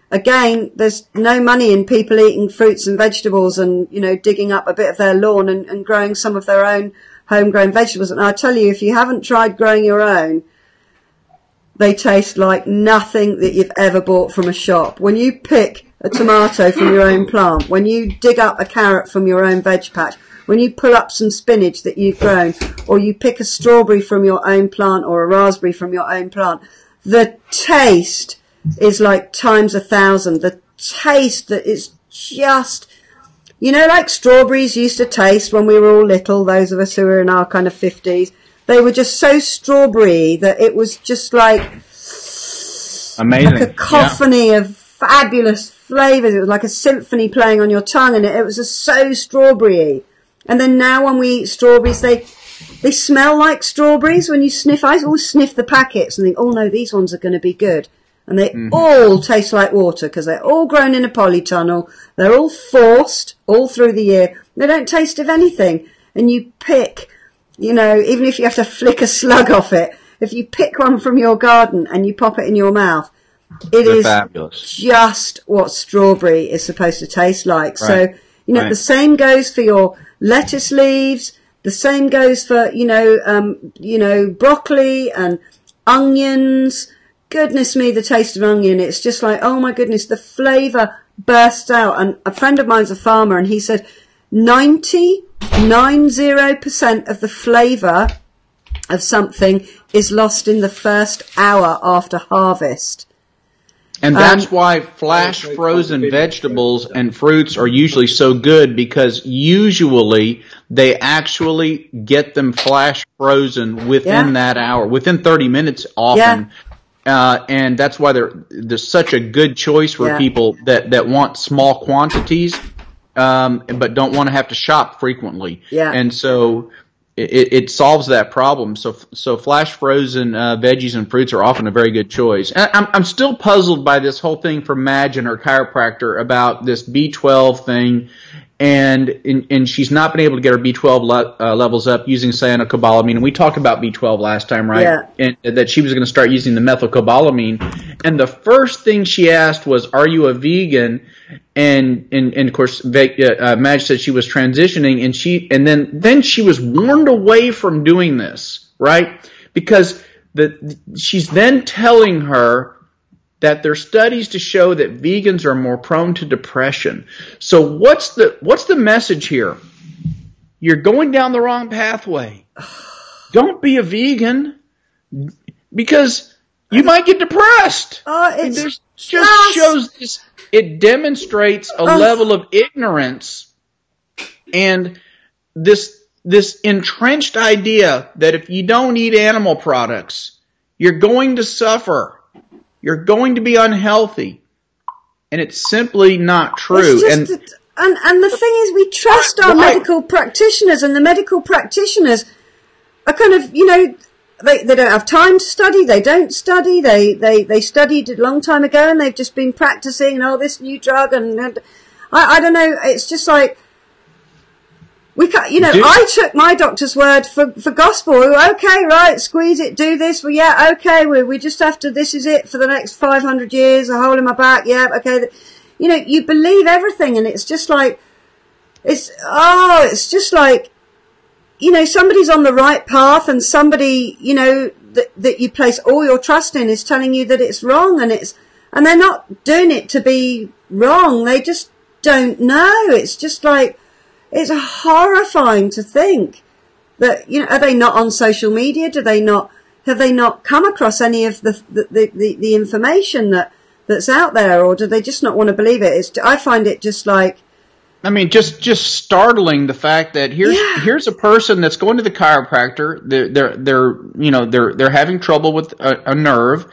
again, there's no money in people eating fruits and vegetables and digging up a bit of their lawn and growing some of their own homegrown vegetables. And I tell you, if you haven't tried growing your own, they taste like nothing that you've ever bought from a shop. When you pick a tomato from your own plant, when you dig up a carrot from your own veg patch, when you pull up some spinach that you've grown, or you pick a strawberry from your own plant or a raspberry from your own plant, the taste is like times 1,000. The taste that is just, like strawberries used to taste when we were all little, those of us who were in our kind of 50s. They were just so strawberry that it was just like amazing, like a cacophony of fabulous flavours. It was like a symphony playing on your tongue, and it was just so strawberry. And then now when we eat strawberries, they smell like strawberries when you sniff. I always sniff the packets and think, oh no, these ones are going to be good. And they all taste like water because they're all grown in a polytunnel. They're all forced all through the year. They don't taste of anything. And you pick, even if you have to flick a slug off it, if you pick one from your garden and you pop it in your mouth, they're fabulous. Just what strawberry is supposed to taste like. Right. So, the same goes for your lettuce leaves. The same goes for, broccoli and onions. Goodness me, the taste of onion. It's just like, oh my goodness, the flavour bursts out. And a friend of mine's a farmer, and he said 90% of the flavour of something is lost in the first hour after harvest. And that's why flash frozen vegetables and fruits are usually so good, because usually they actually get them flash frozen within that hour, within 30 minutes often. Yeah. And that's why they're such a good choice for people that want small quantities. but don't want to have to shop frequently. Yeah. And so it solves that problem. So flash frozen veggies and fruits are often a very good choice. And I'm still puzzled by this whole thing from Madge and her chiropractor about this B12 thing. And she's not been able to get her B12 levels up using cyanocobalamin. And we talked about B12 last time, right? Yeah. And that she was going to start using the methylcobalamin. And the first thing she asked was, "Are you a vegan?" And of course, Madge said she was transitioning, and then she was warned away from doing this, right? Because she's then telling her that there are studies to show that vegans are more prone to depression. So what's the message here? You're going down the wrong pathway. Don't be a vegan because you might get depressed. It just shows this. It demonstrates a level of ignorance and this entrenched idea that if you don't eat animal products, you're going to suffer. You're going to be unhealthy. And it's simply not true. And the thing is, we trust our medical practitioners, and the medical practitioners are kind of, they don't have time to study. They don't study. They studied a long time ago, and they've just been practicing, this new drug, and I don't know. It's just like, we can't, I took my doctor's word for gospel. Okay, right, squeeze it, do this. Well, yeah, okay, we just have to, this is it for the next 500 years, a hole in my back, yeah, okay. You believe everything, and it's just like, somebody's on the right path, and somebody, that you place all your trust in is telling you that it's wrong, and they're not doing it to be wrong. They just don't know. It's just like, it's horrifying to think that, are they not on social media? Have they not come across any of the information that's out there, or do they just not want to believe it? I find it just like, just startling, the fact that here's a person that's going to the chiropractor. They're having trouble with a nerve,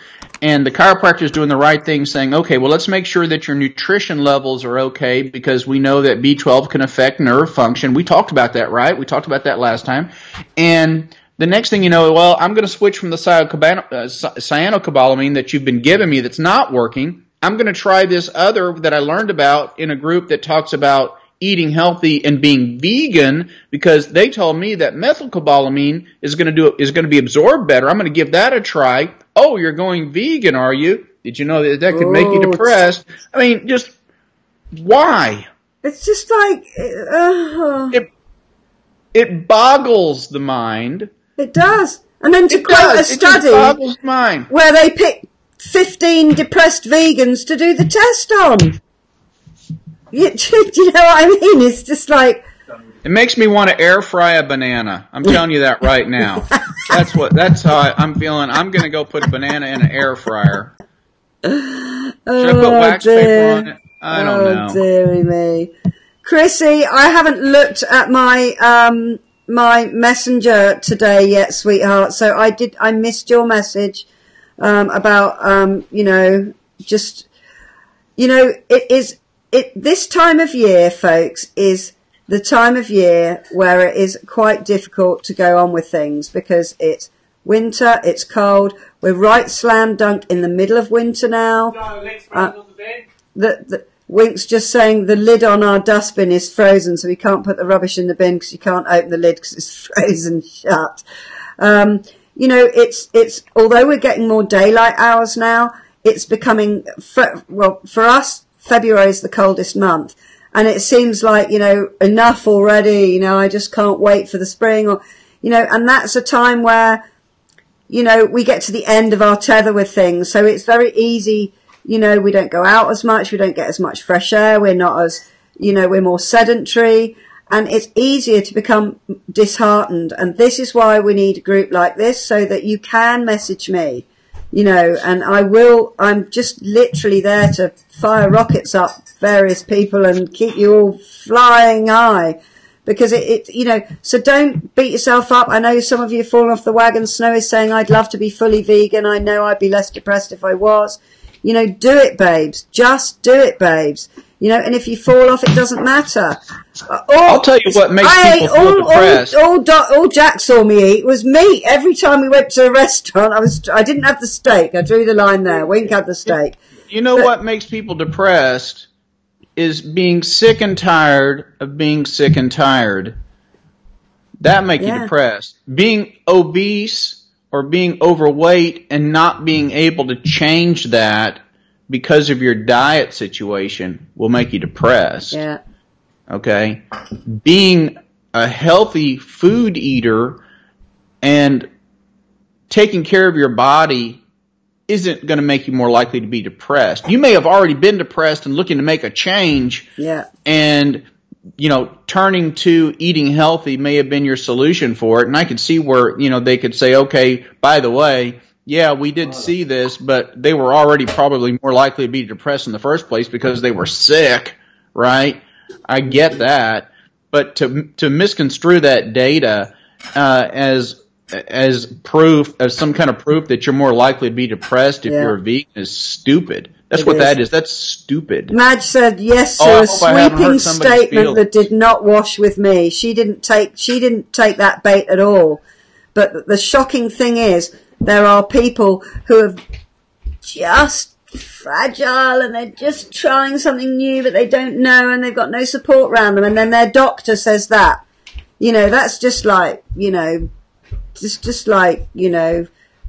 and the chiropractor is doing the right thing, saying, okay, well, let's make sure that your nutrition levels are okay, because we know that B12 can affect nerve function. We talked about that, right? We talked about that last time. And the next thing you know, well, I'm going to switch from the cyanocobalamin that you've been giving me that's not working. I'm going to try this other that I learned about in a group that talks about eating healthy and being vegan, because they told me that methylcobalamin is going to be absorbed better. I'm going to give that a try. Oh, you're going vegan, are you? Did you know that could make you depressed? Just why? It's just like it boggles the mind. It does. And then to quote a study boggles the mind, where they picked 15 depressed vegans to do the test on. Do you know what I mean? It's just like, it makes me want to air fry a banana. I'm telling you that right now. That's how I'm feeling. I'm going to go put a banana in an air fryer. Should I put wax paper on it? I don't know. Oh, dearie me. Chrissy, I haven't looked at my my messenger today yet, sweetheart. So I missed your message about this time of year, folks, is the time of year where it is quite difficult to go on with things, because it's winter, it's cold, we're right slam dunk in the middle of winter now. Wink's just saying the lid on our dustbin is frozen, so we can't put the rubbish in the bin because you can't open the lid because it's frozen shut. It's although we're getting more daylight hours now, it's becoming, for us, February is the coldest month. And it seems like, enough already, I just can't wait for the spring, and that's a time where, we get to the end of our tether with things. So it's very easy, we don't go out as much, we don't get as much fresh air, we're not as, we're more sedentary, and it's easier to become disheartened. And this is why we need a group like this, so that you can message me, and I'm just literally there to fire rockets up various people and keep you all flying high, because so don't beat yourself up. I know some of you have fallen off the wagon. Snow is saying, I'd love to be fully vegan. I know I'd be less depressed if I was. You know, do it, babes. Just do it, babes. You know, and if you fall off, it doesn't matter. I'll tell you what makes people feel depressed. All Jack saw me eat was meat. Every time we went to a restaurant, I didn't have the steak. I drew the line there. Wink had the steak. You know what makes people depressed is being sick and tired of being sick and tired. That makes you depressed. Being obese or being overweight and not being able to change that because of your diet situation will make you depressed. Yeah. Okay? Being a healthy food eater and taking care of your body isn't going to make you more likely to be depressed. You may have already been depressed and looking to make a change. Yeah. And, you know, turning to eating healthy may have been your solution for it. And I could see where, you know, they could say, okay, by the way, yeah, we did see this, but they were already probably more likely to be depressed in the first place because they were sick, right? I get that. But to misconstrue that data as proof, as some kind of proof that you're more likely to be depressed if you're a vegan is stupid. That's what that is. That's stupid. Madge said yes to a sweeping statement that did not wash with me. She didn't take that bait at all. But the shocking thing is, there are people who are just fragile and they're just trying something new, but they don't know and they've got no support around them. And then their doctor says that. You know, that's just like, you know, just like, you know,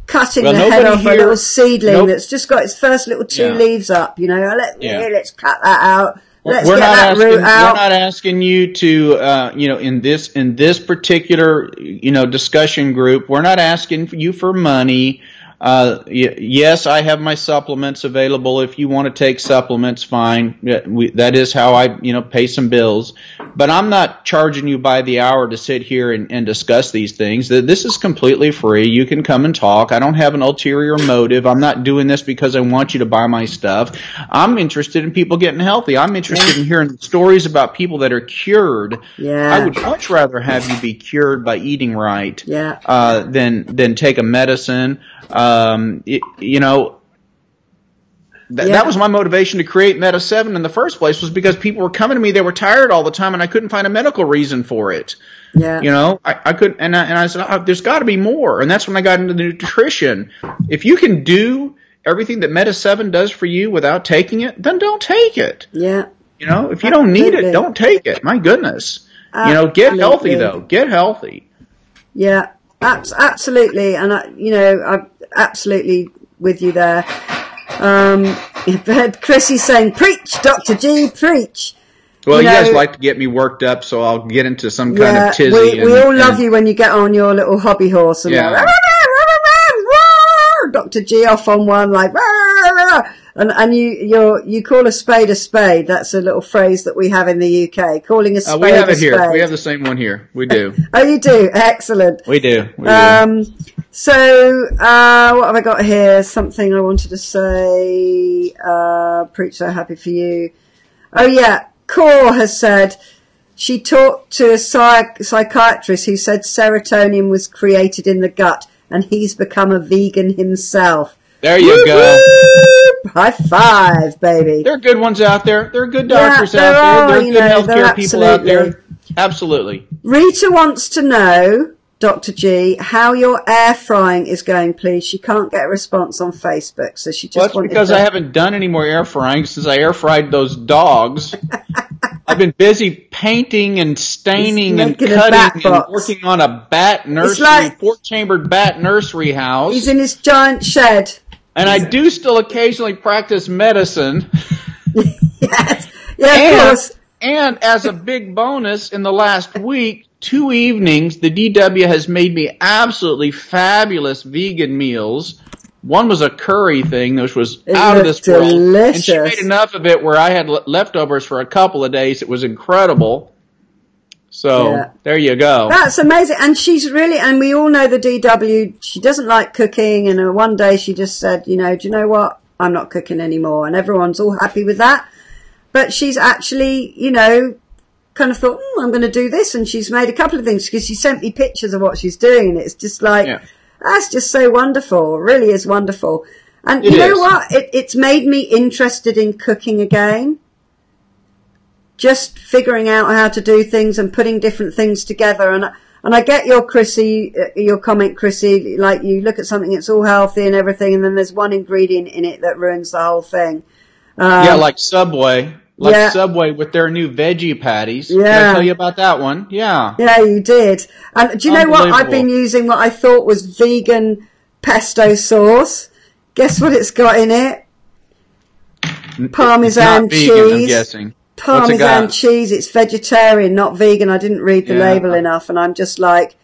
cutting the head off a little seedling that's just got its first little two leaves up, you know. Let's cut that out. Let's get that root out. We're not asking you to, you know, in this particular, you know, discussion group, we're not asking you for money. Yes, I have my supplements available. If you want to take supplements, fine. That is how I, you know, pay some bills. But I'm not charging you by the hour to sit here and discuss these things. This is completely free. You can come and talk. I don't have an ulterior motive. I'm not doing this because I want you to buy my stuff. I'm interested in people getting healthy. I'm interested in hearing stories about people that are cured. Yeah. I would much rather have you be cured by eating right than take a medicine. You know, that was my motivation to create Meta 7 in the first place, was because people were coming to me, they were tired all the time, and I couldn't find a medical reason for it. Yeah. You know, I couldn't, and I said, there's got to be more, and that's when I got into the nutrition. If you can do everything that Meta 7 does for you without taking it, then don't take it. Yeah. You know, if you don't need it, don't take it. My goodness. You know, get healthy, though. Get healthy. Yeah. Absolutely, and I'm absolutely with you there. Chrissy's saying, "Preach, Dr. G, preach." Well, you guys like to get me worked up, so I'll get into some kind of tizzy. We all love you when you get on your little hobby horse and Dr. G off on one like. And you call a spade a spade. That's a little phrase that we have in the UK. Calling a spade a spade. We have it here. We have the same one here. We do. Oh, you do? Excellent. We do. So, what have I got here? Something I wanted to say. Preach, so happy for you. Oh yeah, Core has said she talked to a psychiatrist who said serotonin was created in the gut, and he's become a vegan himself. There you go. High five, baby. There are good ones out there. There are good doctors out there. There are good healthcare people out there. Absolutely. Rita wants to know, Dr. G, how your air frying is going, please. She can't get a response on Facebook, so she just wanted because I haven't done any more air frying since I air fried those dogs. I've been busy painting and staining and cutting and working on a bat nursery, 4-chambered bat nursery house. He's in his giant shed. And I do still occasionally practice medicine. Yes. Yeah, of course. And as a big bonus, in the last week, 2 evenings, the DW has made me absolutely fabulous vegan meals. One was a curry thing, which was out of this world. And she made enough of it where I had leftovers for a couple of days. It was incredible. So, there you go. That's amazing. And she's really, and we all know the DW, she doesn't like cooking. And one day she just said, do you know what? I'm not cooking anymore. And everyone's all happy with that. But she's actually, kind of thought, I'm going to do this. And she's made a couple of things because she sent me pictures of what she's doing. And it's just like, that's just so wonderful. It really is wonderful. And you know what? It's made me interested in cooking again. Just figuring out how to do things and putting different things together. And I get your comment, Chrissy, like you look at something, it's all healthy and everything, and then there's one ingredient in it that ruins the whole thing. Yeah, like Subway. Subway with their new veggie patties. Yeah. Did I tell you about that one? Yeah. Yeah, you did. And do you know what? I've been using what I thought was vegan pesto sauce. Guess what it's got in it? Parmesan cheese. Vegan, I'm guessing. Parmesan cheese. It's vegetarian, not vegan. I didn't read the label enough, and I'm just like,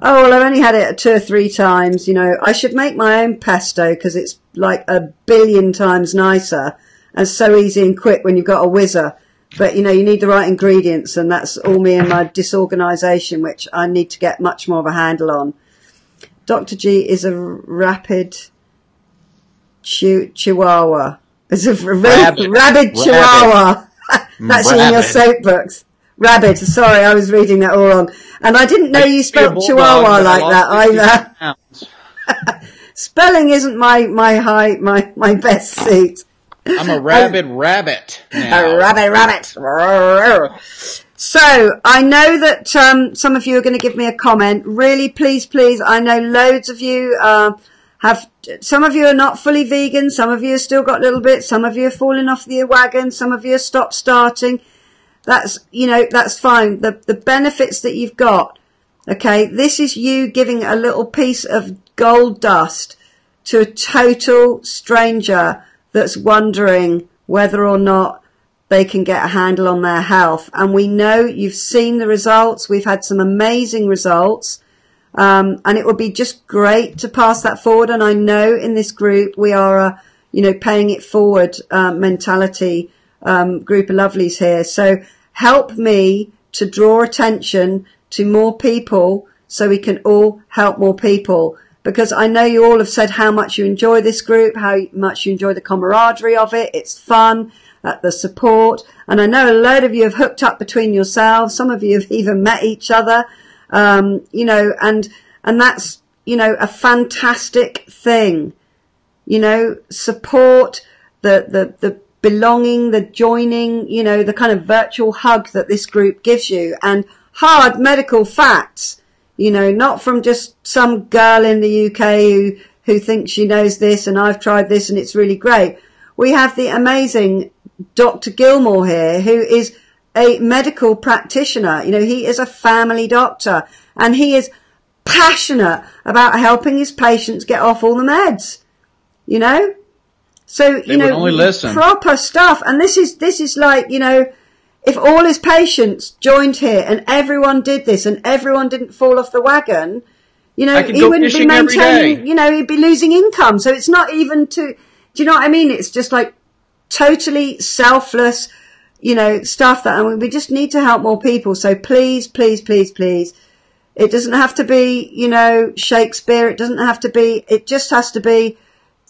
oh, well, I've only had it 2 or 3 times. You know, I should make my own pesto because it's like 1 billion times nicer and so easy and quick when you've got a whizzer. But, you know, you need the right ingredients, and that's all me and my disorganisation, which I need to get much more of a handle on. Dr. G is a rapid chihuahua. It's a rabid chihuahua. That's in your soap books. Rabid. Sorry, I was reading that all wrong. And I didn't know you spelled chihuahua like that either. Spelling isn't my best suit. I'm a rabid rabbit now. A rabid rabbit. So, I know that some of you are going to give me a comment. Really, please, I know loads of you some of you are not fully vegan, some of you have still got little bits, some of you are falling off the wagon, some of you have stopped starting. That's fine. The benefits that you've got, okay, this is you giving a little piece of gold dust to a total stranger that's wondering whether or not they can get a handle on their health. And we know you've seen the results. We've had some amazing results. And it would be just great to pass that forward. And I know in this group we are paying it forward mentality group of lovelies here. So help me to draw attention to more people so we can all help more people. Because I know you all have said how much you enjoy this group, how much you enjoy the camaraderie of it. It's fun, the support. And I know a load of you have hooked up between yourselves. Some of you have even met each other, and that's, a fantastic thing. Support, the belonging, the joining, the kind of virtual hug that this group gives you, and hard medical facts. Not from just some girl in the UK who thinks she knows this and I've tried this and it's really great. We have the amazing Dr. Gilmore here, who is a medical practitioner. He is a family doctor and he is passionate about helping his patients get off all the meds. So, only listen. Proper stuff. And this is like, if all his patients joined here and everyone did this and everyone didn't fall off the wagon, he wouldn't be maintaining, he'd be losing income. So it's not even do you know what I mean? It's just like totally selfless, stuff and we just need to help more people. So please. It doesn't have to be, Shakespeare. It just has to be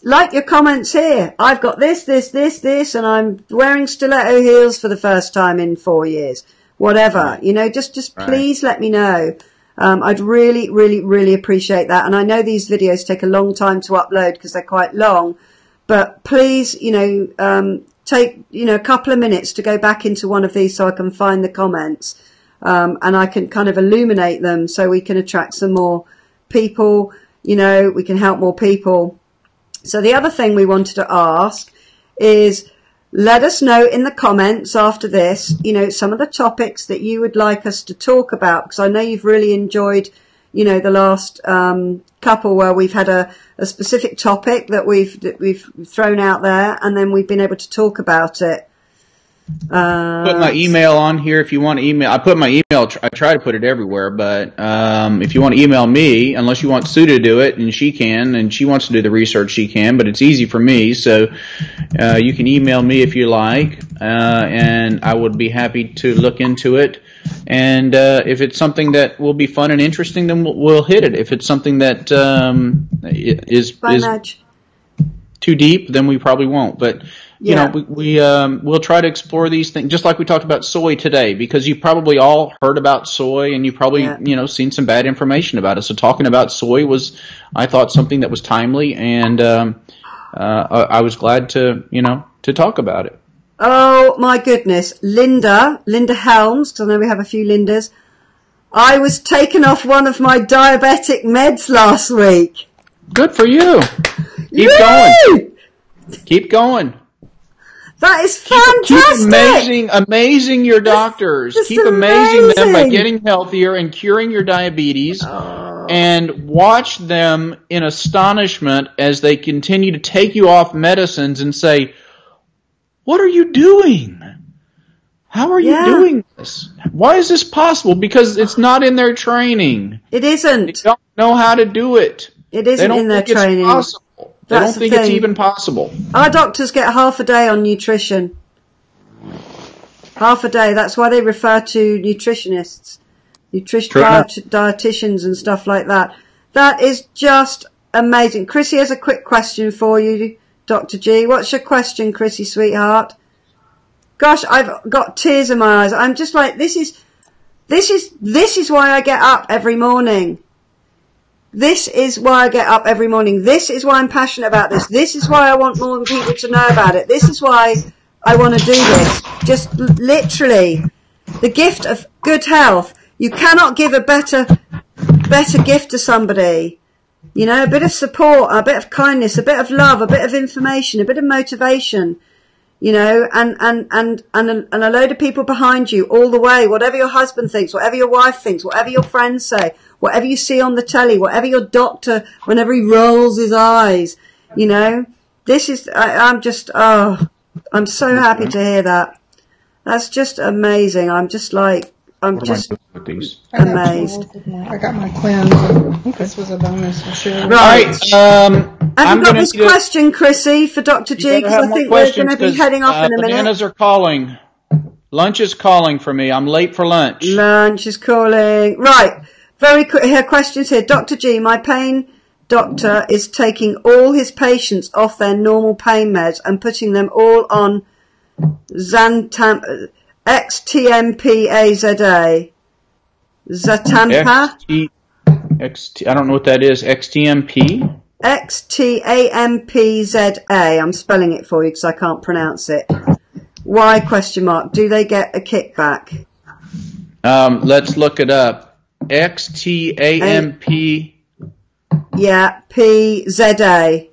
like your comments here. I've got this, and I'm wearing stiletto heels for the first time in 4 years. Whatever, just please let me know. I'd really, really, really appreciate that. And I know these videos take a long time to upload because they're quite long, but please, take, a couple of minutes to go back into one of these so I can find the comments. And I can kind of illuminate them so we can attract some more people, we can help more people. So the other thing we wanted to ask is let us know in the comments after this, some of the topics that you would like us to talk about, because I know you've really enjoyed, the last couple where we've had a specific topic that we've thrown out there and then we've been able to talk about it. Put my email on here if you want to email. I put my email. I try to put it everywhere, but if you want to email me, unless you want Sue to do it, and she can, and she wants to do the research, she can. But it's easy for me, so you can email me if you like, and I would be happy to look into it. And if it's something that will be fun and interesting, then we'll hit it. If it's something that is too deep, then we probably won't. But we'll try to explore these things, just like we talked about soy today, because you probably all heard about soy and you probably, seen some bad information about it. So talking about soy was, I thought, something that was timely and I was glad to talk about it. Oh my goodness, Linda Helms, because I know we have a few Lindas. I was taken off one of my diabetic meds last week. Good for you. Keep going. That is fantastic. Keep amazing your doctors. Keep amazing them by getting healthier and curing your diabetes. And watch them in astonishment as they continue to take you off medicines and say, what are you doing? How are you doing this? Why is this possible? Because it's not in their training. It isn't. They don't know how to do it. It isn't in their training. They don't think it's even possible. Our doctors get half a day on nutrition. Half a day. That's why they refer to nutritionists, dietitians and stuff like that. That is just amazing. Chrissy has a quick question for you, Dr. G. What's your question, Chrissy, sweetheart? Gosh, I've got tears in my eyes. I'm just like, this is why I get up every morning. This is why I get up every morning. This is why I'm passionate about this. This is why I want more people to know about it. This is why I want to do this. Just literally, the gift of good health. You cannot give a better gift to somebody. You know, a bit of support, a bit of kindness, a bit of love, a bit of information, a bit of motivation. You know, and a load of people behind you all the way. Whatever your husband thinks, whatever your wife thinks, whatever your friends say, whatever you see on the telly, whatever your doctor, whenever he rolls his eyes, you know, this is, I'm so happy to hear that. That's just amazing. I'm just amazed. I got my cleanse. This was a bonus for sure. Right. Have you got this question, Chrissy, for Dr. G? Because I think we're going to be heading off in a minute. Bananas are calling. Lunch is calling for me. I'm late for lunch. Lunch is calling. Right. Very quick. Here, questions here. Dr. G, my pain doctor is taking all his patients off their normal pain meds and putting them all on XTMPAZA. Zatampa? I don't know what that is. XTMP? XTAMPZA. I'm spelling it for you because I can't pronounce it. Why? Question mark. Do they get a kickback? Let's look it up. XTAMP. Yeah, PZA.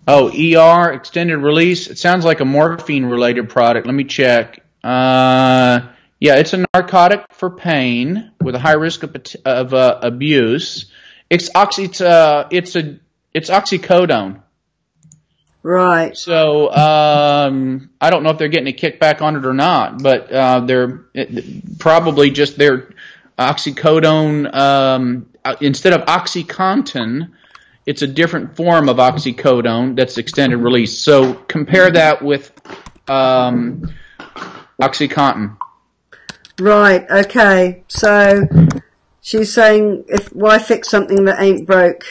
Oh, ER, extended release. It sounds like a morphine-related product. Let me check. Yeah, it's a narcotic for pain with a high risk of abuse. It's oxycodone. Right. So I don't know if they're getting a kickback on it or not, but they're probably just their oxycodone instead of OxyContin. It's a different form of oxycodone that's extended release. So compare that with OxyContin. Right. Okay. So she's saying, why fix something that ain't broke?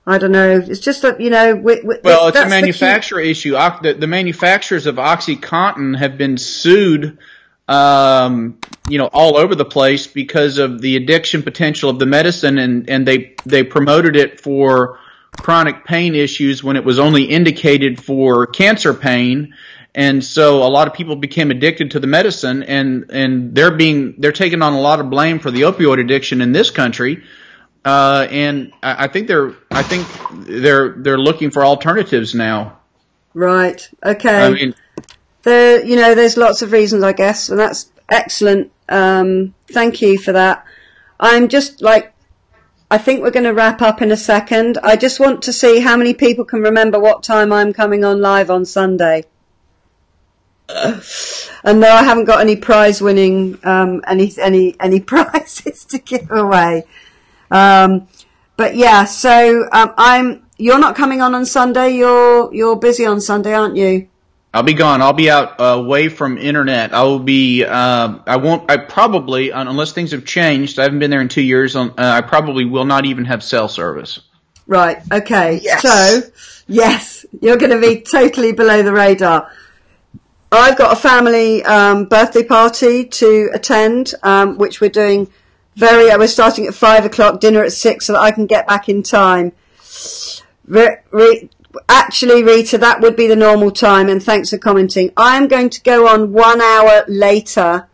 I don't know. It's just that, you know... Well, it's a manufacturer issue. The manufacturers of OxyContin have been sued, all over the place because of the addiction potential of the medicine, and they promoted it for chronic pain issues when it was only indicated for cancer pain. And so a lot of people became addicted to the medicine, and they're taking on a lot of blame for the opioid addiction in this country. And I think they're looking for alternatives now. Right. Okay. I mean, there's lots of reasons, I guess, and that's excellent. Thank you for that. I'm just I think we're going to wrap up in a second. I just want to see how many people can remember what time I'm coming on live on Sunday. And though I haven't got any prize winning, any prizes to give away. But yeah, so, you're not coming on Sunday. You're busy on Sunday, aren't you? I'll be gone. I'll be out away from internet. I will be, I probably, unless things have changed, I haven't been there in 2 years, I probably will not even have cell service. Right. Okay. Yes. So, yes, you're going to be totally below the radar. I've got a family, birthday party to attend, which we're doing we're starting at 5:00, dinner at 6:00 so that I can get back in time. Actually, Rita, that would be the normal time, and thanks for commenting. I am going to go on 1 hour later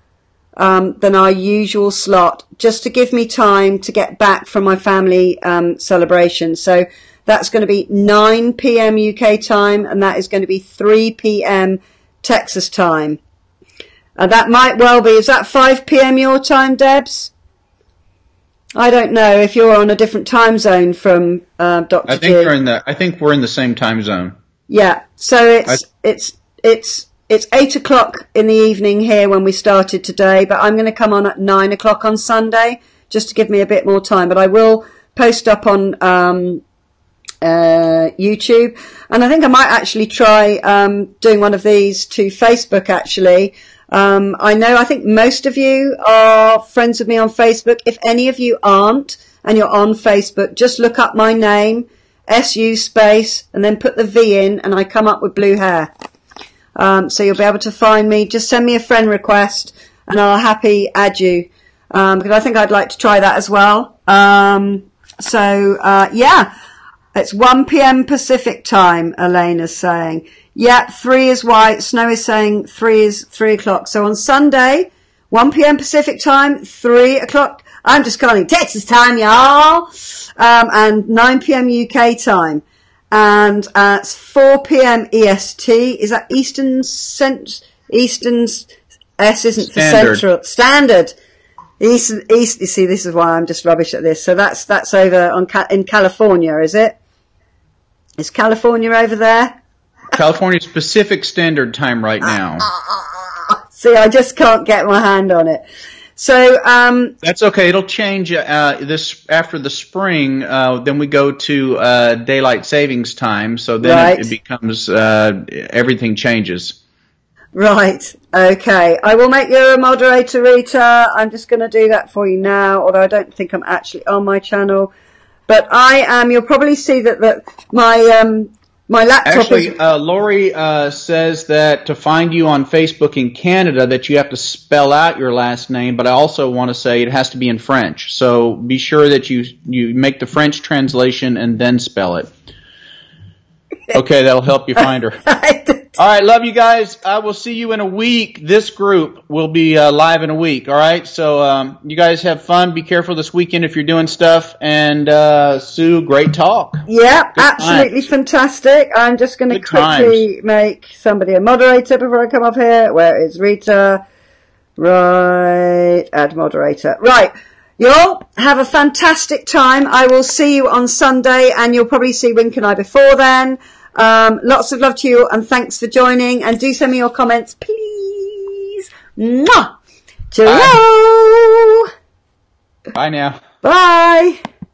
than our usual slot, just to give me time to get back from my family celebration. So that's going to be 9 p.m. UK time, and that is going to be 3 p.m. Texas time. That might well be, is that 5 p.m. your time, Debs? I don't know if you're on a different time zone from Dr. I think G. I think we're in the same time zone. Yeah, so it's 8 o'clock in the evening here when we started today, but I'm going to come on at 9 o'clock on Sunday just to give me a bit more time. But I will post up on YouTube, and I think I might actually try doing one of these to Facebook. Actually, I think most of you are friends with me on Facebook. If any of you aren't and you're on Facebook, just look up my name, SU space, and then put the V in, and I come up with blue hair. So you'll be able to find me. Just send me a friend request, and I'll happy add you, because I think I'd like to try that as well. Yeah, it's 1 p.m. Pacific time, Elena's saying. Yeah, 3 is white. Snow is saying 3 is 3 o'clock. So on Sunday, 1 p.m. Pacific time, 3 o'clock. I'm just calling Texas time, y'all. And 9 p.m. UK time. And it's 4 p.m. EST. Is that Eastern's S isn't for Central. Standard. East. You see, this is why I'm just rubbish at this. So that's over in California, is it? Is California over there? California's Pacific Standard Time right now. See, I just can't get my hand on it. So that's okay. It'll change this after the spring. Then we go to daylight savings time. So then right. it becomes everything changes. Right. Okay. I will make you a moderator, Rita. I'm just going to do that for you now. Although I don't think I'm actually on my channel, but I am. You'll probably see that my laptop. Actually, Lori says that to find you on Facebook in Canada, that you have to spell out your last name. But I also want to say it has to be in French. So be sure that you make the French translation and then spell it. Okay, that'll help you find her. All right, love you guys. I will see you in a week. This group will be live in a week. All right, so you guys have fun. Be careful this weekend if you're doing stuff. And Sue, great talk. Yeah, absolutely fantastic. I'm just going to quickly make somebody a moderator before I come up here. Where is Rita? Right, add moderator. Right. Y'all have a fantastic time. I will see you on Sunday, and you'll probably see Wink and I before then. Lots of love to you, and thanks for joining. And do send me your comments, please. Mwah! Cheerio! Bye now. Bye.